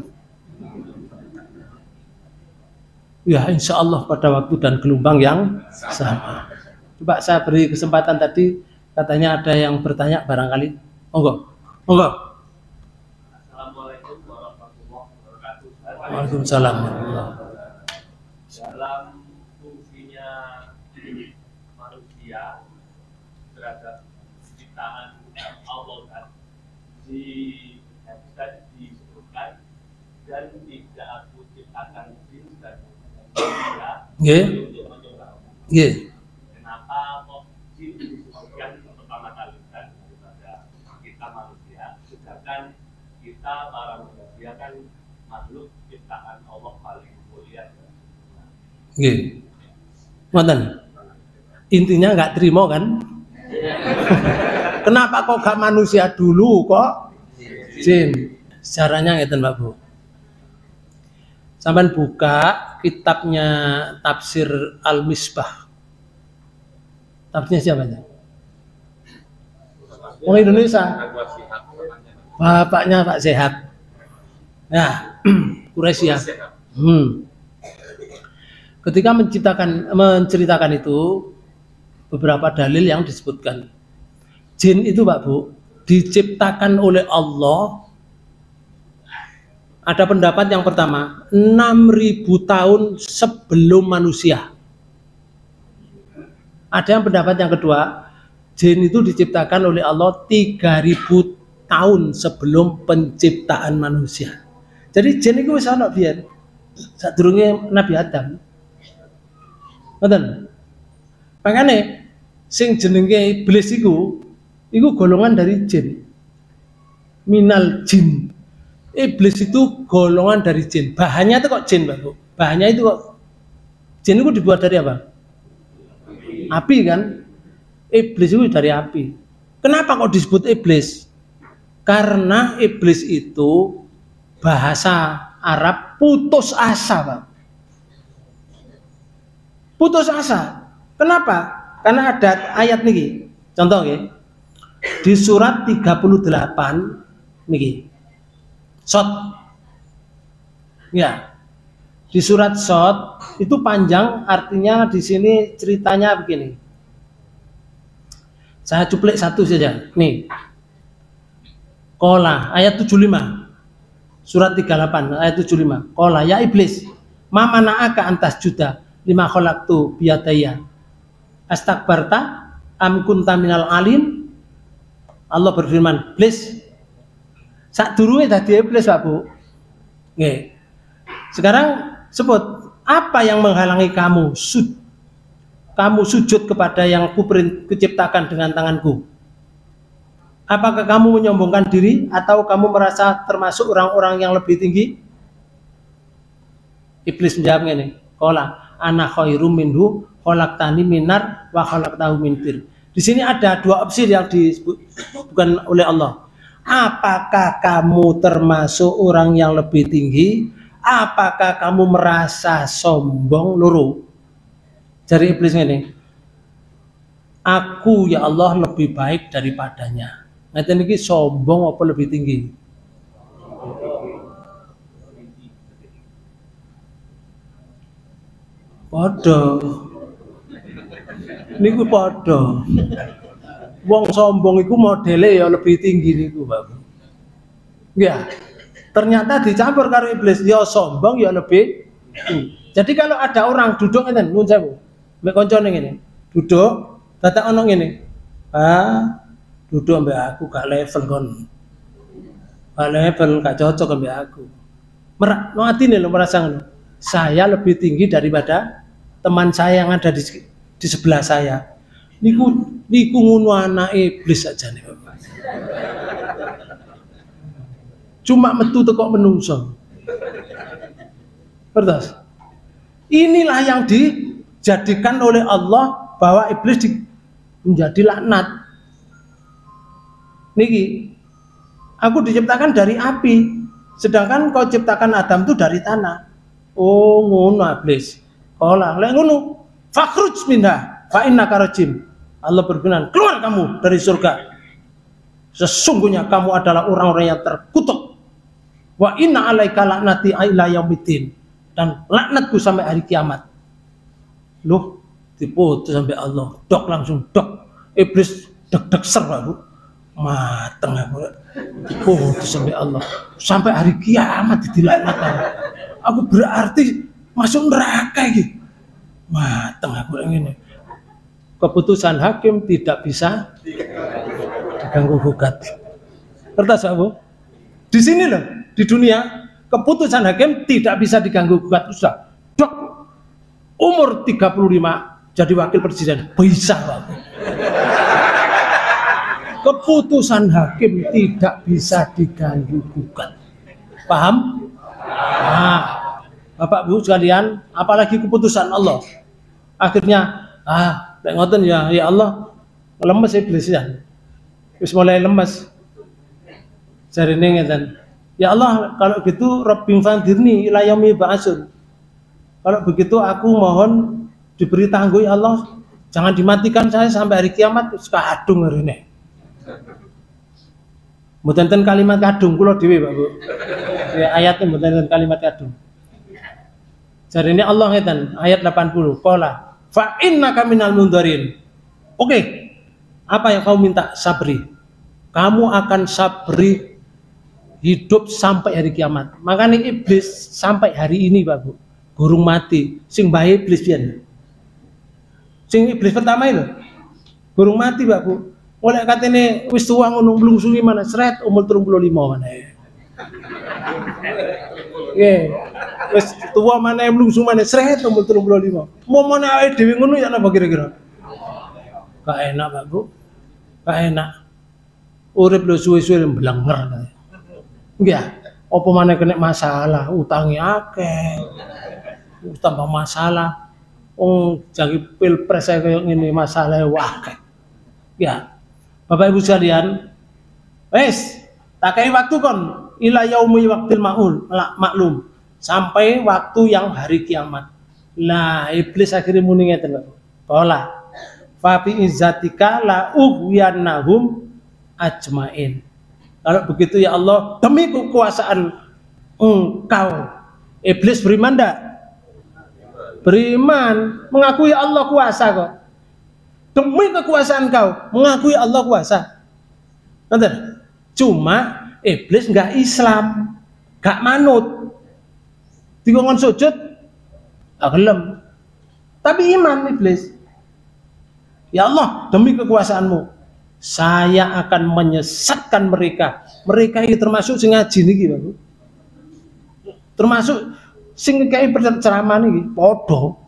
Ya, insya Allah pada waktu dan gelombang yang sama. Coba saya beri kesempatan tadi, katanya ada yang bertanya barangkali. Monggo. Assalamualaikum warahmatullahi wabarakatuh. Waalaikumsalam. Dalam fungsinya manusia terhadap ciptaan Allah kan, bisa disebutkan dan tidak aku ciptakan jin dan manusia untuk menyembah. Kenapa kok jin disebutkan pertama kali kan daripada kita manusia, sedangkan kita para manusia kan makhluk ciptaan Allah paling mulia. Ngoten. Intinya nggak terima kan? Kenapa kok gak manusia dulu kok jin? Caranya ngeten, Pak Bu. Sampai buka kitabnya Tafsir Al-Misbah. Tafsirnya siapa ya? Orang Indonesia. Bapaknya Pak Sehat. Ya, Quraisy ya. Ketika menceritakan itu, beberapa dalil yang disebutkan. Jin itu, Pak Bu, diciptakan oleh Allah. Ada pendapat yang pertama, 6.000 tahun sebelum manusia. Ada yang pendapat yang kedua, jin itu diciptakan oleh Allah 3.000 tahun sebelum penciptaan manusia. Jadi jin itu wis ana biyen. Sadurunge Nabi Adam. Ngoten. Makane sing jenenge iblis iku golongan dari jin. Minal jin. Iblis itu golongan dari jin. Bahannya itu kok jin, Pak Bu. Bahannya itu kok jin itu dibuat dari apa? Api kan? Iblis itu dari api. Kenapa kok disebut iblis? Karena iblis itu bahasa Arab putus asa, Pak. Putus asa. Kenapa? Karena ada ayat niki. Contoh ya. Di surat 38 niki. Shot. Ya. Di surat Shot itu panjang, artinya di sini ceritanya begini. Saya cuplik satu saja. Nih. Qala ayat 75. Surat 38 ayat 75. Qala ya iblis, ma mana'aka antas juda lima khalaqtu biyadaya. Astakbarta am kunta minal alim? Allah berfirman, "Iblis, sadurunge dadi iblis, Pak Bu." Nggih. Sekarang sebut, apa yang menghalangi kamu sujud kepada yang kuciptakan dengan tanganku? Apakah kamu menyombongkan diri atau kamu merasa termasuk orang-orang yang lebih tinggi? Iblis menjawab ini, qala ana khairum minhu khalaqtani minar wa khalaqtahu min tir. Di sini ada dua opsi yang disebutkan oleh Allah. Apakah kamu termasuk orang yang lebih tinggi? Apakah kamu merasa sombong? Loro. Dari iblis ini, aku ya Allah lebih baik daripadanya. Nanti ini sombong apa lebih tinggi? Podo. Niku podo. Wong sombong iku modele ya lebih tinggi niku, Bapak. Ya. Ternyata dicampur karo iblis, ya sombong ya lebih tinggi. Jadi kalau ada orang duduk ngeten, nuwun sewu. Mbek koncone ngene. Duduk, dadak ono ngene. Duduk mbek aku gak level kon. Gak level, gak cocok mbek aku. Merak, no atine lho merasa ngono. Saya lebih tinggi daripada teman saya yang ada di sebelah saya. Niku ngono anak iblis aja nih, Bapak. Cuma metu teko menungso. Terus inilah yang dijadikan oleh Allah bahwa iblis menjadi laknat. Niki, aku diciptakan dari api, sedangkan kau ciptakan Adam itu dari tanah. Oh ngono iblis. Qala lek ngono, fakhruj minha fa innaka rajim. Allah berfirman, keluar kamu dari surga. Sesungguhnya kamu adalah orang-orang yang terkutuk. Wa inna alaika laknati ila yaumiddin. Dan laknatku sampai hari kiamat. Loh, diputus sampai Allah. Dok langsung dok. Iblis deg-deg ser, Bu. Mateng aku. Diputus sampai Allah. Sampai hari kiamat dilaknat. Aku berarti masuk neraka iki. Mateng aku ngene. Keputusan hakim tidak bisa diganggu gugat. Kertas, Bu. Di sini loh, di dunia keputusan hakim tidak bisa diganggu gugat. Sudah, dok, umur 35 jadi wakil presiden bisa, Pak. Keputusan hakim tidak bisa diganggu gugat. Paham? Nah, Bapak Bu sekalian, apalagi keputusan Allah. Akhirnya, lek ngoten ya Allah, lemes iblis ya. Wis mulai lemes. Jarine ngeten. Ya Allah, kalau gitu Rabbing fandirni ila yaumi ba'atsun. Kalau begitu aku mohon diberi tangguh ya Allah, jangan dimatikan saya sampai hari kiamat. Wis kadung ngrene. Mboten kalimat kadung kula dhewe, Pak Bu. Ya ayatnya mboten kalimat kadung. Jarine Allah ngeten, ayat 80. Qala fa innaka minal mundharin. Oke. Apa yang kamu minta? Sabri. Kamu akan sabri hidup sampai hari kiamat. Makanya iblis sampai hari ini, Pak Bu, gurung mati. Sing bae iblis pian. Sing iblis pertama itu gurung mati, Pak Bu. Oleh katene wis tuwa ngono mlungsungi mana sret umur 35 mana. Nggih. Wis tuwa mana mlungsung mana sret umur 35. Momone awake dhewe ngono ya napa kira-kira? Gak enak, Pak Bu. Gak enak. Urip lho suwe-suwe mblenger. Nggih, apa maneh kena masalah, utangi akeh. Tambah masalah. Wong jange pilpres kaya ngene masalahe akeh. Ya, Bapak Ibu sekalian, wes, tak kei waktu kon ila yaumi waqtil maklum, sampai waktu yang hari kiamat. Lah iblis akhirnya muni ngeten, Bapak. Pola. Fa bi izzatika la ughwiyannahum ajmain. Kalau begitu ya Allah, demi kekuasaan Engkau, iblis beriman enggak? Beriman, mengakui Allah kuasa kok. Demi kekuasaan Kau, mengakui Allah kuasa. Betul? Cuma iblis enggak Islam, enggak manut. Dikongkon sujud, enggak gelem. Tapi iman iblis. Ya Allah, demi kekuasaan-Mu, saya akan menyesatkan mereka. Mereka ini termasuk sing ngaji niki, Bapak. Termasuk sing kayak ceramah niki, podo.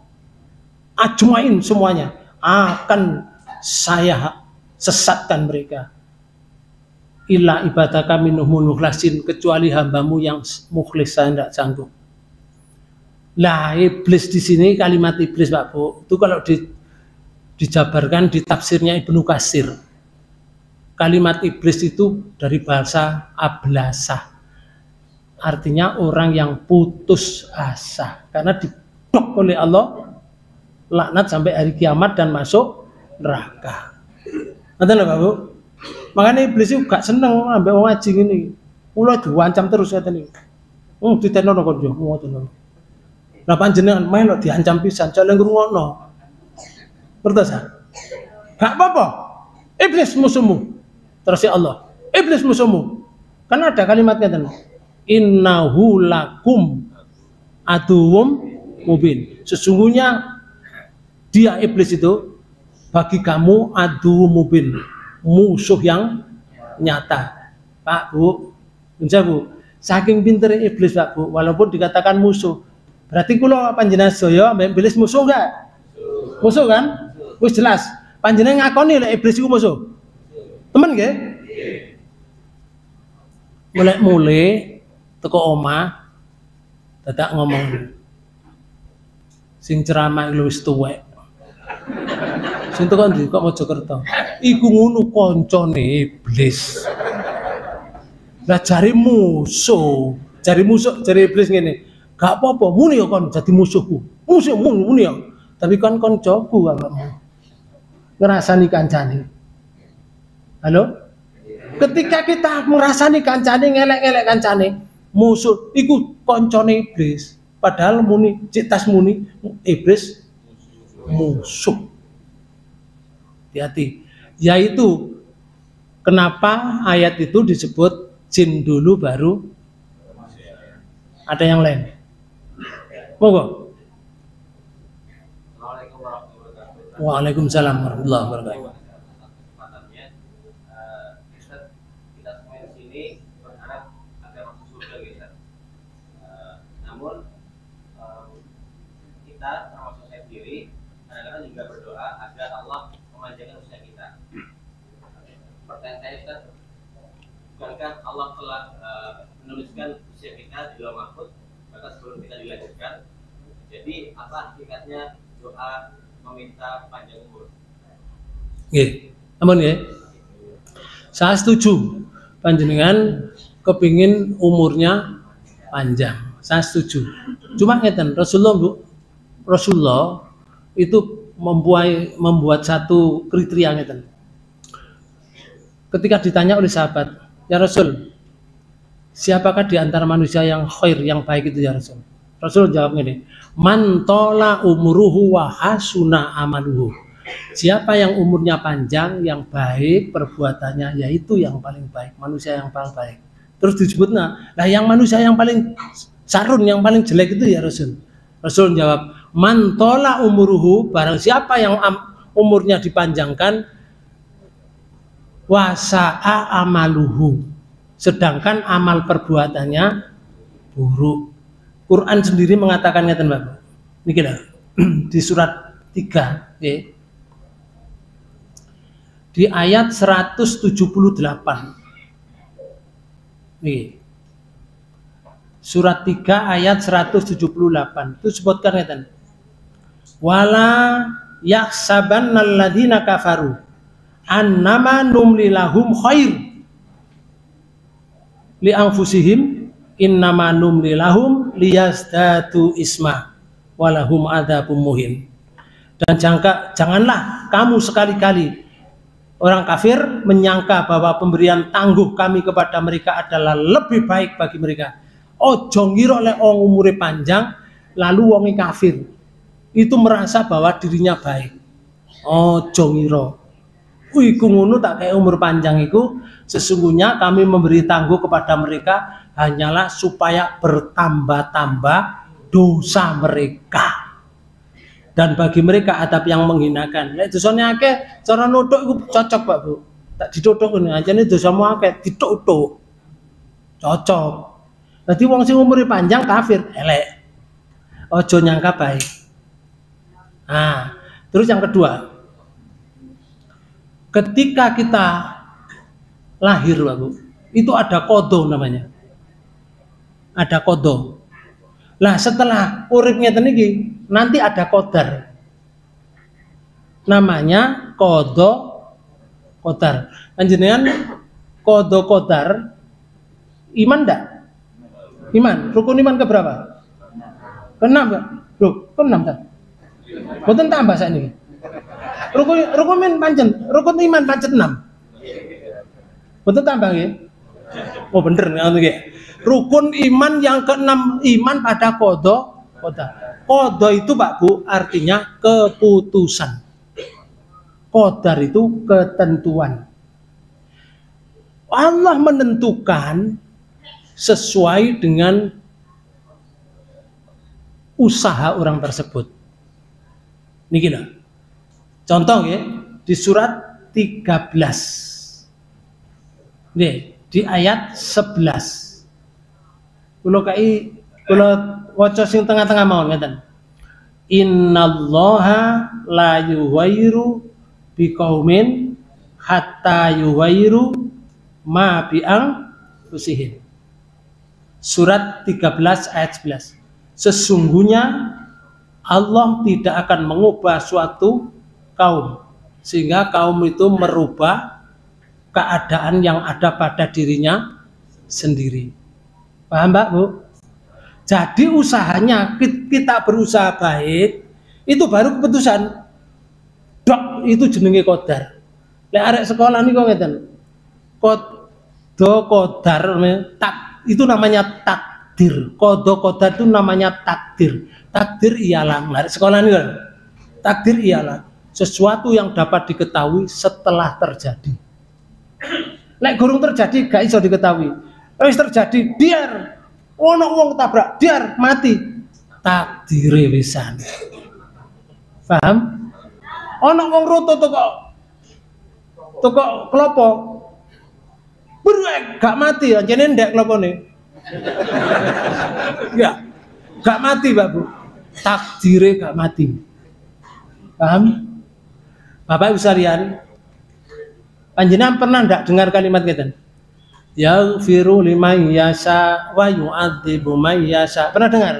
Ajmain semuanya akan saya sesatkan mereka. Illa ibadaka minhumul mukhlasin, kecuali hambamu yang mukhlis, saya tidak sanggup. Lah iblis di sini, kalimat iblis Pak Bu, itu kalau dijabarkan di tafsirnya Ibnu Katsir. Kalimat iblis itu dari bahasa ablasah. Artinya orang yang putus asa karena diblok oleh Allah, laknat sampai hari kiamat dan masuk neraka. Ngerti lho Pak Bu? Makanya iblis itu gak seneng ambek wong ngaji ngene. Kula diwancam terus kata niku. Ditenono kok yo ngoten. Lah panjenengan main kok diancam pisan, jale ngrungokno. Ngertos? Gak apa-apa. Iblis musuhmu. Terus ya Allah, iblis musuhmu. Kan ada kalimatnya tadi. Innahu lakum aduwwum mubin. Sesungguhnya dia iblis itu bagi kamu aduwwum mubin, musuh yang nyata. Pak Bu, bisa Bu, saking pinternya iblis Pak Bu, walaupun dikatakan musuh, berarti kula panjenengan saya ambek iblis musuh enggak? Musuh kan? Wis jelas. Panjenengan ngakoni lek iblis iku musuh. Temen nggih? Mulai teko omah dadak ngomong. Sing ceramah iku wis tuwek. Sing teko ndi kok Mojokerto. Iku ngono kancane iblis. Lah jari musuh, jari iblis ngene. Gak apa-apa, muni ya kon jadi musuhku. Musuh muni ya. Tapi kan koncoku awakmu. Ngrasani kancane. Halo? Ketika kita merasani kancane, ngelek-ngelek kancane, musuh iku koncone iblis. Padahal muni cek tas muni iblis musuh. Hati-hati. Yaitu kenapa ayat itu disebut jin dulu baru ada yang lain. Monggo. Waalaikumsalam warahmatullahi wabarakatuh. Kita semua di sini berharap agar masuk surga, gitu. Namun kita termasuk saya sendiri kadang-kadang juga berdoa agar Allah memanjangkan usia kita. Pertanyaan saya Ustaz, bukankah Allah telah menuliskan usia kita di Lauhul Mahfuz bahkan sebelum kita dilahirkan? Jadi apa hakikatnya doa meminta panjang umur? Nggih, ampun nggih. Saya setuju panjenengan kepingin umurnya panjang. Saya setuju. Cuma ngeten, Rasulullah itu membuat satu kriteria ngeten. Ketika ditanya oleh sahabat, "Ya Rasul, siapakah di antara manusia yang khair, yang baik itu ya Rasul?" Rasul jawab gini, "Man tola umuruhu wa hasuna amaluhu." Siapa yang umurnya panjang, yang baik perbuatannya, yaitu yang paling baik, manusia yang paling baik. Terus disebutnya, lah yang manusia yang paling sarun, yang paling jelek itu ya Rasul. Rasul jawab, "Man tola umuruhu," barang siapa yang umurnya dipanjangkan, wasa'a amaluhu, sedangkan amal perbuatannya buruk. Quran sendiri mengatakan ngeten Bapak. Niki lho. Di surat 3 ya. Di ayat 178. Niki. Surat 3 ayat 178. Itu sebutkan ngeten. Wala yahsabannal ladzina kafaru annama numli lahum khair li anfusihim innama numli lahum liyazdatu isma walahum adzabum muhin. Dan janganlah kamu sekali-kali orang kafir menyangka bahwa pemberian tangguh kami kepada mereka adalah lebih baik bagi mereka. Ojo ngira lek wong umure panjang lalu wongi kafir itu merasa bahwa dirinya baik. Ojo ngira. Iku ngono tak kayak umur panjang iku, sesungguhnya kami memberi tangguh kepada mereka hanyalah supaya bertambah-tambah dosa mereka. Dan bagi mereka adab yang menghinakan. Lek dosane akeh, cara nuthuk iku cocok, Pak Bu. Tak dituthuk ngene, anjene dosamu akeh dituthuk. Cocok. Dadi wong sing umure panjang kafir, elek. Ojo nyangka baik. Nah, terus yang kedua, ketika kita lahir, Pak Bu, itu ada kodo namanya. Ada kodo. Lah setelah urip ngeten iki, nanti ada kodar. Namanya kodo kodar. Panjenengan kodo kodar iman ndak? Iman. Rukun iman ke berapa? Keenam, Pak. Loh, keenam ta? Mboten tambah sakniki. Rukun iman pancen, rukun iman pancen 6. Mboten tambah nggih. Oh bener ngono nggih. Rukun iman yang keenam, iman pada kodo kodar. Kodo itu, Pak Bu, artinya keputusan. Kodar itu ketentuan. Allah menentukan sesuai dengan usaha orang tersebut. Niki lho. Contoh ya, di surat 13. Nih, di ayat 11. Kula waca sing tengah-tengah mawon ngeten. Innallaha la yughayyiru biqaumin hatta yughayyiru ma bi anfusihim. Surat 13 ayat 11. Sesungguhnya Allah tidak akan mengubah suatu kaum sehingga kaum itu merubah keadaan yang ada pada dirinya sendiri. Paham, Mbak, Bu? Jadi usahanya kita berusaha baik, itu baru keputusan. Dok, itu jenenge kodar. Lek arek sekolah niku ngeten. Kodar itu namanya takdir. Kodar itu namanya takdir. Takdir ialah arek sekolah niku. Takdir ialah sesuatu yang dapat diketahui setelah terjadi. Lek gurung terjadi gak iso diketahui. Wis terjadi, biar ono wong tabrak, biar mati. Takdire wisan. Paham? Ono wong roto toko klopo. Beruek gak mati, anjene ndek klopone. Ya. Gak mati, Pak Bu. Takdire gak mati. Paham? Bapak Ibu sekalian, panjenengan pernah ndak dengar kalimat ngeten? Yaghfiru liman yasha wa yu'adzibu man yasha. Pernah dengar?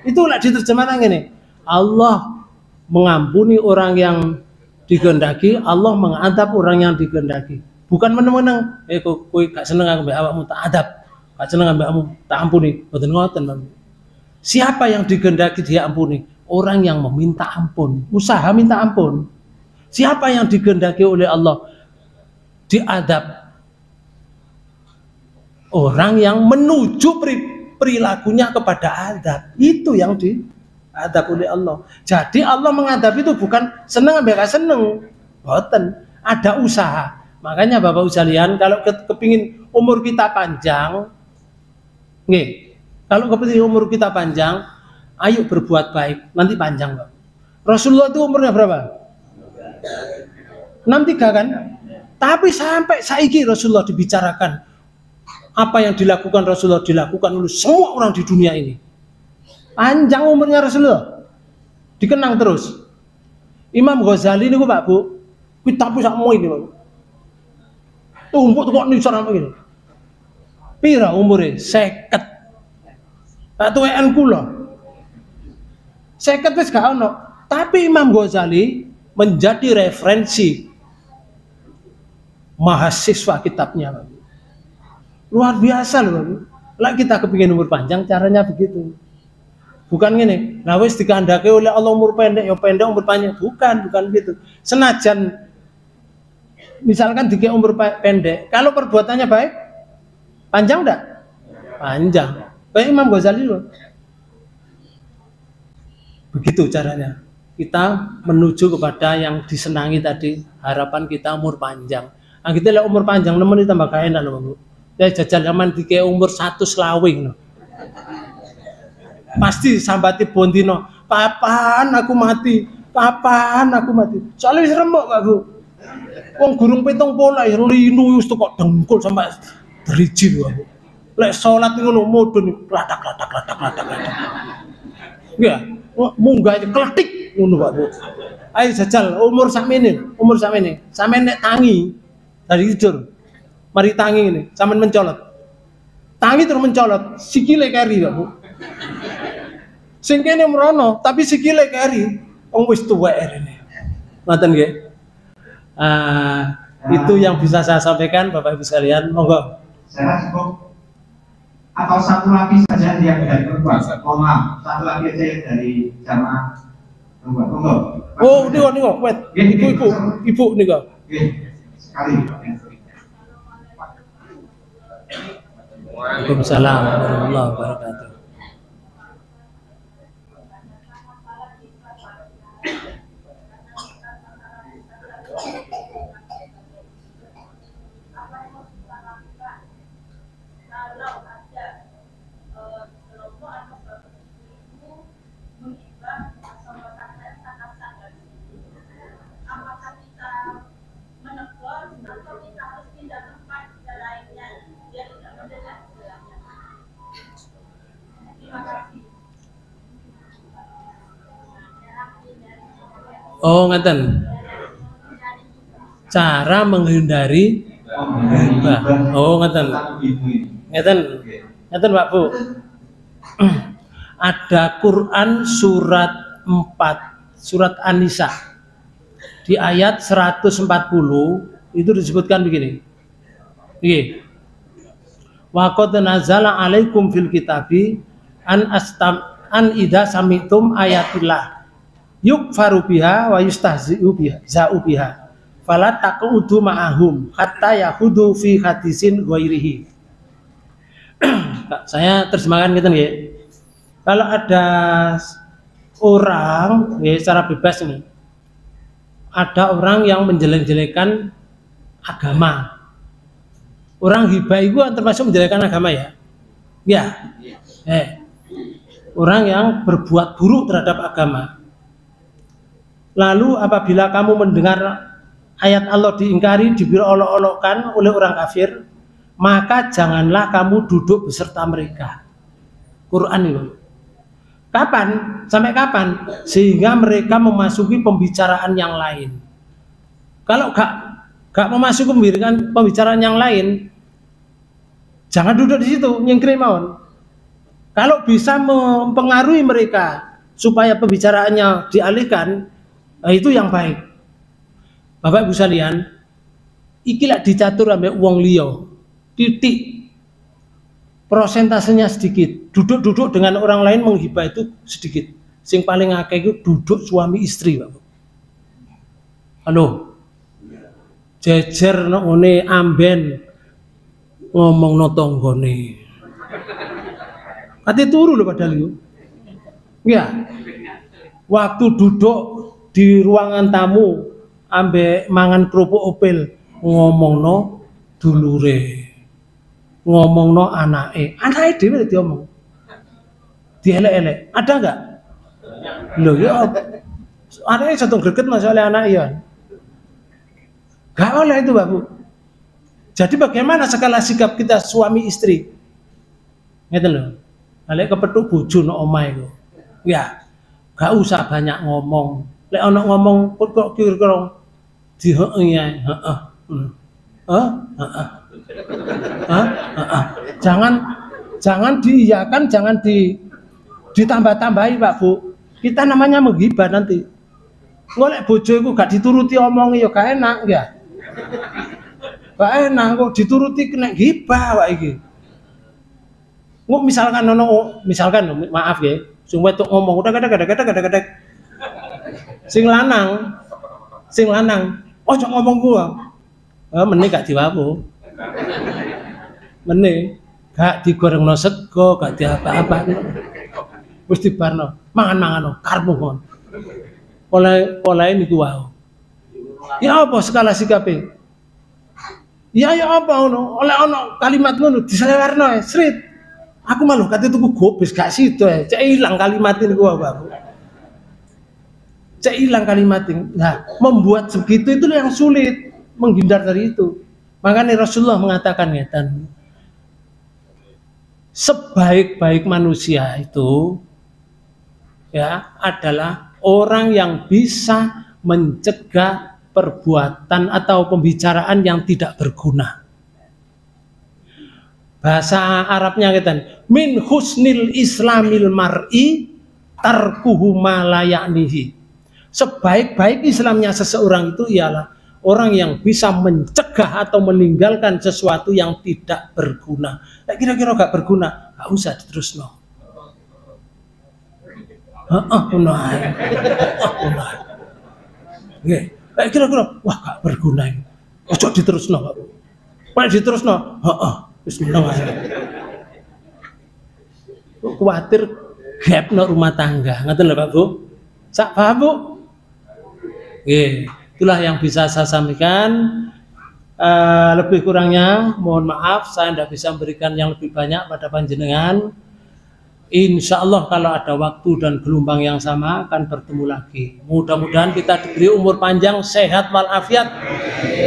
Itu lah diterjemahkan gini. Allah mengampuni orang yang dikehendaki, Allah mengadab orang yang dikehendaki. Bukan meneng-meneng, kowe gak seneng aku mbek awakmu tak adab, gak seneng mbek awakmu tak ampuni. Mboten ngoten, Pak. Siapa yang dikehendaki dia ampuni? Orang yang meminta ampun, usaha minta ampun. Siapa yang dikehendaki oleh Allah diadab? Orang yang menuju perilakunya kepada adab, itu yang diadab oleh Allah. Jadi Allah mengadab itu bukan seneng ambek seneng, boten, ada usaha. Makanya Bapak sekalian, kalau kepingin umur kita panjang, nggih, kalau kepingin umur kita panjang, ayo berbuat baik, nanti panjang, Pak. Rasulullah itu umurnya berapa? 63 kan? Tapi sampai saiki Rasulullah dibicarakan. Apa yang dilakukan Rasulullah dilakukan oleh semua orang di dunia ini. Panjang umurnya Rasulullah, dikenang terus. Imam Ghazali ini Pak Bu, kita bisa mau ini Pak. Tumpuk kok nih cara begini. Pira umurnya? 50. Tak tuwean kula. 50 wis gak ono. Tapi Imam Ghazali menjadi referensi mahasiswa kitabnya, Pak. Luar biasa loh, Pak. Lah kita kepingin umur panjang, caranya begitu. Bukan gini, nah wis dikehendaki oleh Allah umur pendek, ya pendek umur panjang. Bukan gitu. Senajan misalkan dikira umur pendek, kalau perbuatannya baik, panjang enggak? Panjang. Kayak Imam Ghazali loh. Begitu caranya. Kita menuju kepada yang disenangi tadi, harapan kita umur panjang. Nah, kita lihat umur panjang, nemen tambah gak enak loh, Bu. Ya jajal zaman dikira umur 100 lawing loh. Pasti sambati bondino, kapan aku mati? Soalnya wis remuk, Pak Bu. Wong gurung 70 ya linu wis kok dengkul sampai driji lho, Pak. Lek salat ngono mudun klatak. Ya, munggah kletik ngono, Pak Bu. Ayo jajal umur sakmene. Sampeyan nek tangi dari tidur. Mari tangi ini, sampeyan mencolot. Tangi terus mencolot, sikile keri, Pak Bu. Sing kene merono, tapi sikile keri, wong wis tuwek rene. Ngoten nggih. Itu yang bisa saya sampaikan, Bapak Ibu sekalian. Monggo. Saya cukup atau satu lagi saja yang dari perempuan. Mohon maaf, satu lagi aja yang dari jamaah perempuan. Monggo. Oh, niku, wet. Ibu niku. Nggih. Sekali. Waalaikumsalam warahmatullahi wabarakatuh. Oh, ngeten. Cara menghindari ghibah. Oh, ngeten. Ngeten, Pak Bu. Ada Quran surat 4, surat An-Nisa. Di ayat 140 itu disebutkan begini. Nggih. Wa qad nazala 'alaikum fil kitabi an idza sami'tum ayatillah yukfaru biha wa yustahzi'u biha za'u biha fala taqudu ma'ahum hatta yahudu fi hadisin ghairihi. Saya terjemahkan gitu nggih. Kalau ada orang ya secara bebas ini, ada orang yang menjelek-jelekan agama. Orang hibah itu termasuk menjelekkan agama ya? Ya. Orang yang berbuat buruk terhadap agama. Lalu apabila kamu mendengar ayat Allah diingkari, diolok-olokkan oleh orang kafir, maka janganlah kamu duduk beserta mereka. Quran itu. Kapan? Sampai kapan? Sehingga mereka memasuki pembicaraan yang lain. Kalau gak memasuki pembicaraan yang lain, jangan duduk di situ, nyengkri mawon. Kalau bisa mempengaruhi mereka supaya pembicaraannya dialihkan, itu yang baik. Bapak Ibu sekalian, iki lak dicatur ambek wong liya, titik prosentasenya sedikit. Duduk dengan orang lain menghibah itu sedikit. Sing paling akeh itu duduk suami istri, Pak. Halo. Jejer ngene amben ngomongno tanggane. Kate turu lho padahal itu. Ya. Waktu duduk di ruangan tamu ambek mangan kerupuk opel ngomongno dulure, ngomongno anake dhewe diomong, dielek-elek. Ada enggak? Lho ya, anake satu greget masalah anak ya. Enggak oleh itu, Pak Bu. Jadi bagaimana skala sikap kita suami istri? Ngeten lho. Lek kepethuk bojo nang omahe lho. Ya, enggak usah banyak ngomong. Lek ana ngomong kok kira-kira heeh. Jangan diiyakan, jangan ditambah-tambahi, Pak Bu. Kita namanya menghibah nanti. Golek bojo iku gak dituruti omongi ya gak enak ya. Gak enak kok dituruti kena gibah wae iki. Nguk misalkan ono misalkan maaf ya, sing wedok ngomong udah kadek. Sing lanang, ojo ngomong gua. Meneh gak diwawu. Meneh gak digorengno sego, gak diapa-apa. Wis dibarno, mangan-mangan karepmu kon. Oleh niku wae. Ya apa skala sikape? Ya apa ngono? Oleh ono kalimat ngono diselewerno srit. Aku malu kate tuku gobes gak sido cek ilang kalimat niku aku. Cek ilang kalimat ini. Nah, membuat segitu itu yang sulit, menghindar dari itu. Makanya Rasulullah mengatakan ya, dan sebaik-baik manusia itu ya adalah orang yang bisa mencegah perbuatan atau pembicaraan yang tidak berguna. Bahasa Arabnya kata min husnil islamil mar'i tarkuhu ma la ya'nihi. Sebaik-baik Islamnya seseorang itu ialah orang yang bisa mencegah atau meninggalkan sesuatu yang tidak berguna. Kira-kira gak berguna, gak usah diterusno. Kira-kira wah gak berguna ini. Ojo diterusno, Pak. Nek diterusno, bismillah. Kuwatir gap no rumah tangga, ngoten lho Pak Bu. Sak paham Bu? Itulah yang bisa saya sampaikan. Lebih kurangnya mohon maaf saya tidak bisa memberikan yang lebih banyak pada panjenengan. Insya Allah kalau ada waktu dan gelombang yang sama akan bertemu lagi. Mudah-mudahan kita diberi umur panjang, sehat walafiat.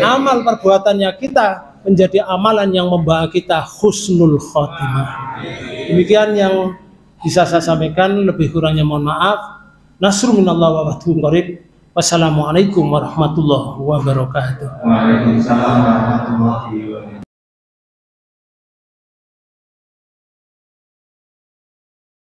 Amal perbuatannya kita menjadi amalan yang membawa kita husnul khotimah. Demikian yang bisa saya sampaikan, lebih kurangnya mohon maaf. Nasrun minallah wa fathun qarib. Wassalamualaikum warahmatullahi wabarakatuh. Waalaikumsalam warahmatullahi wabarakatuh.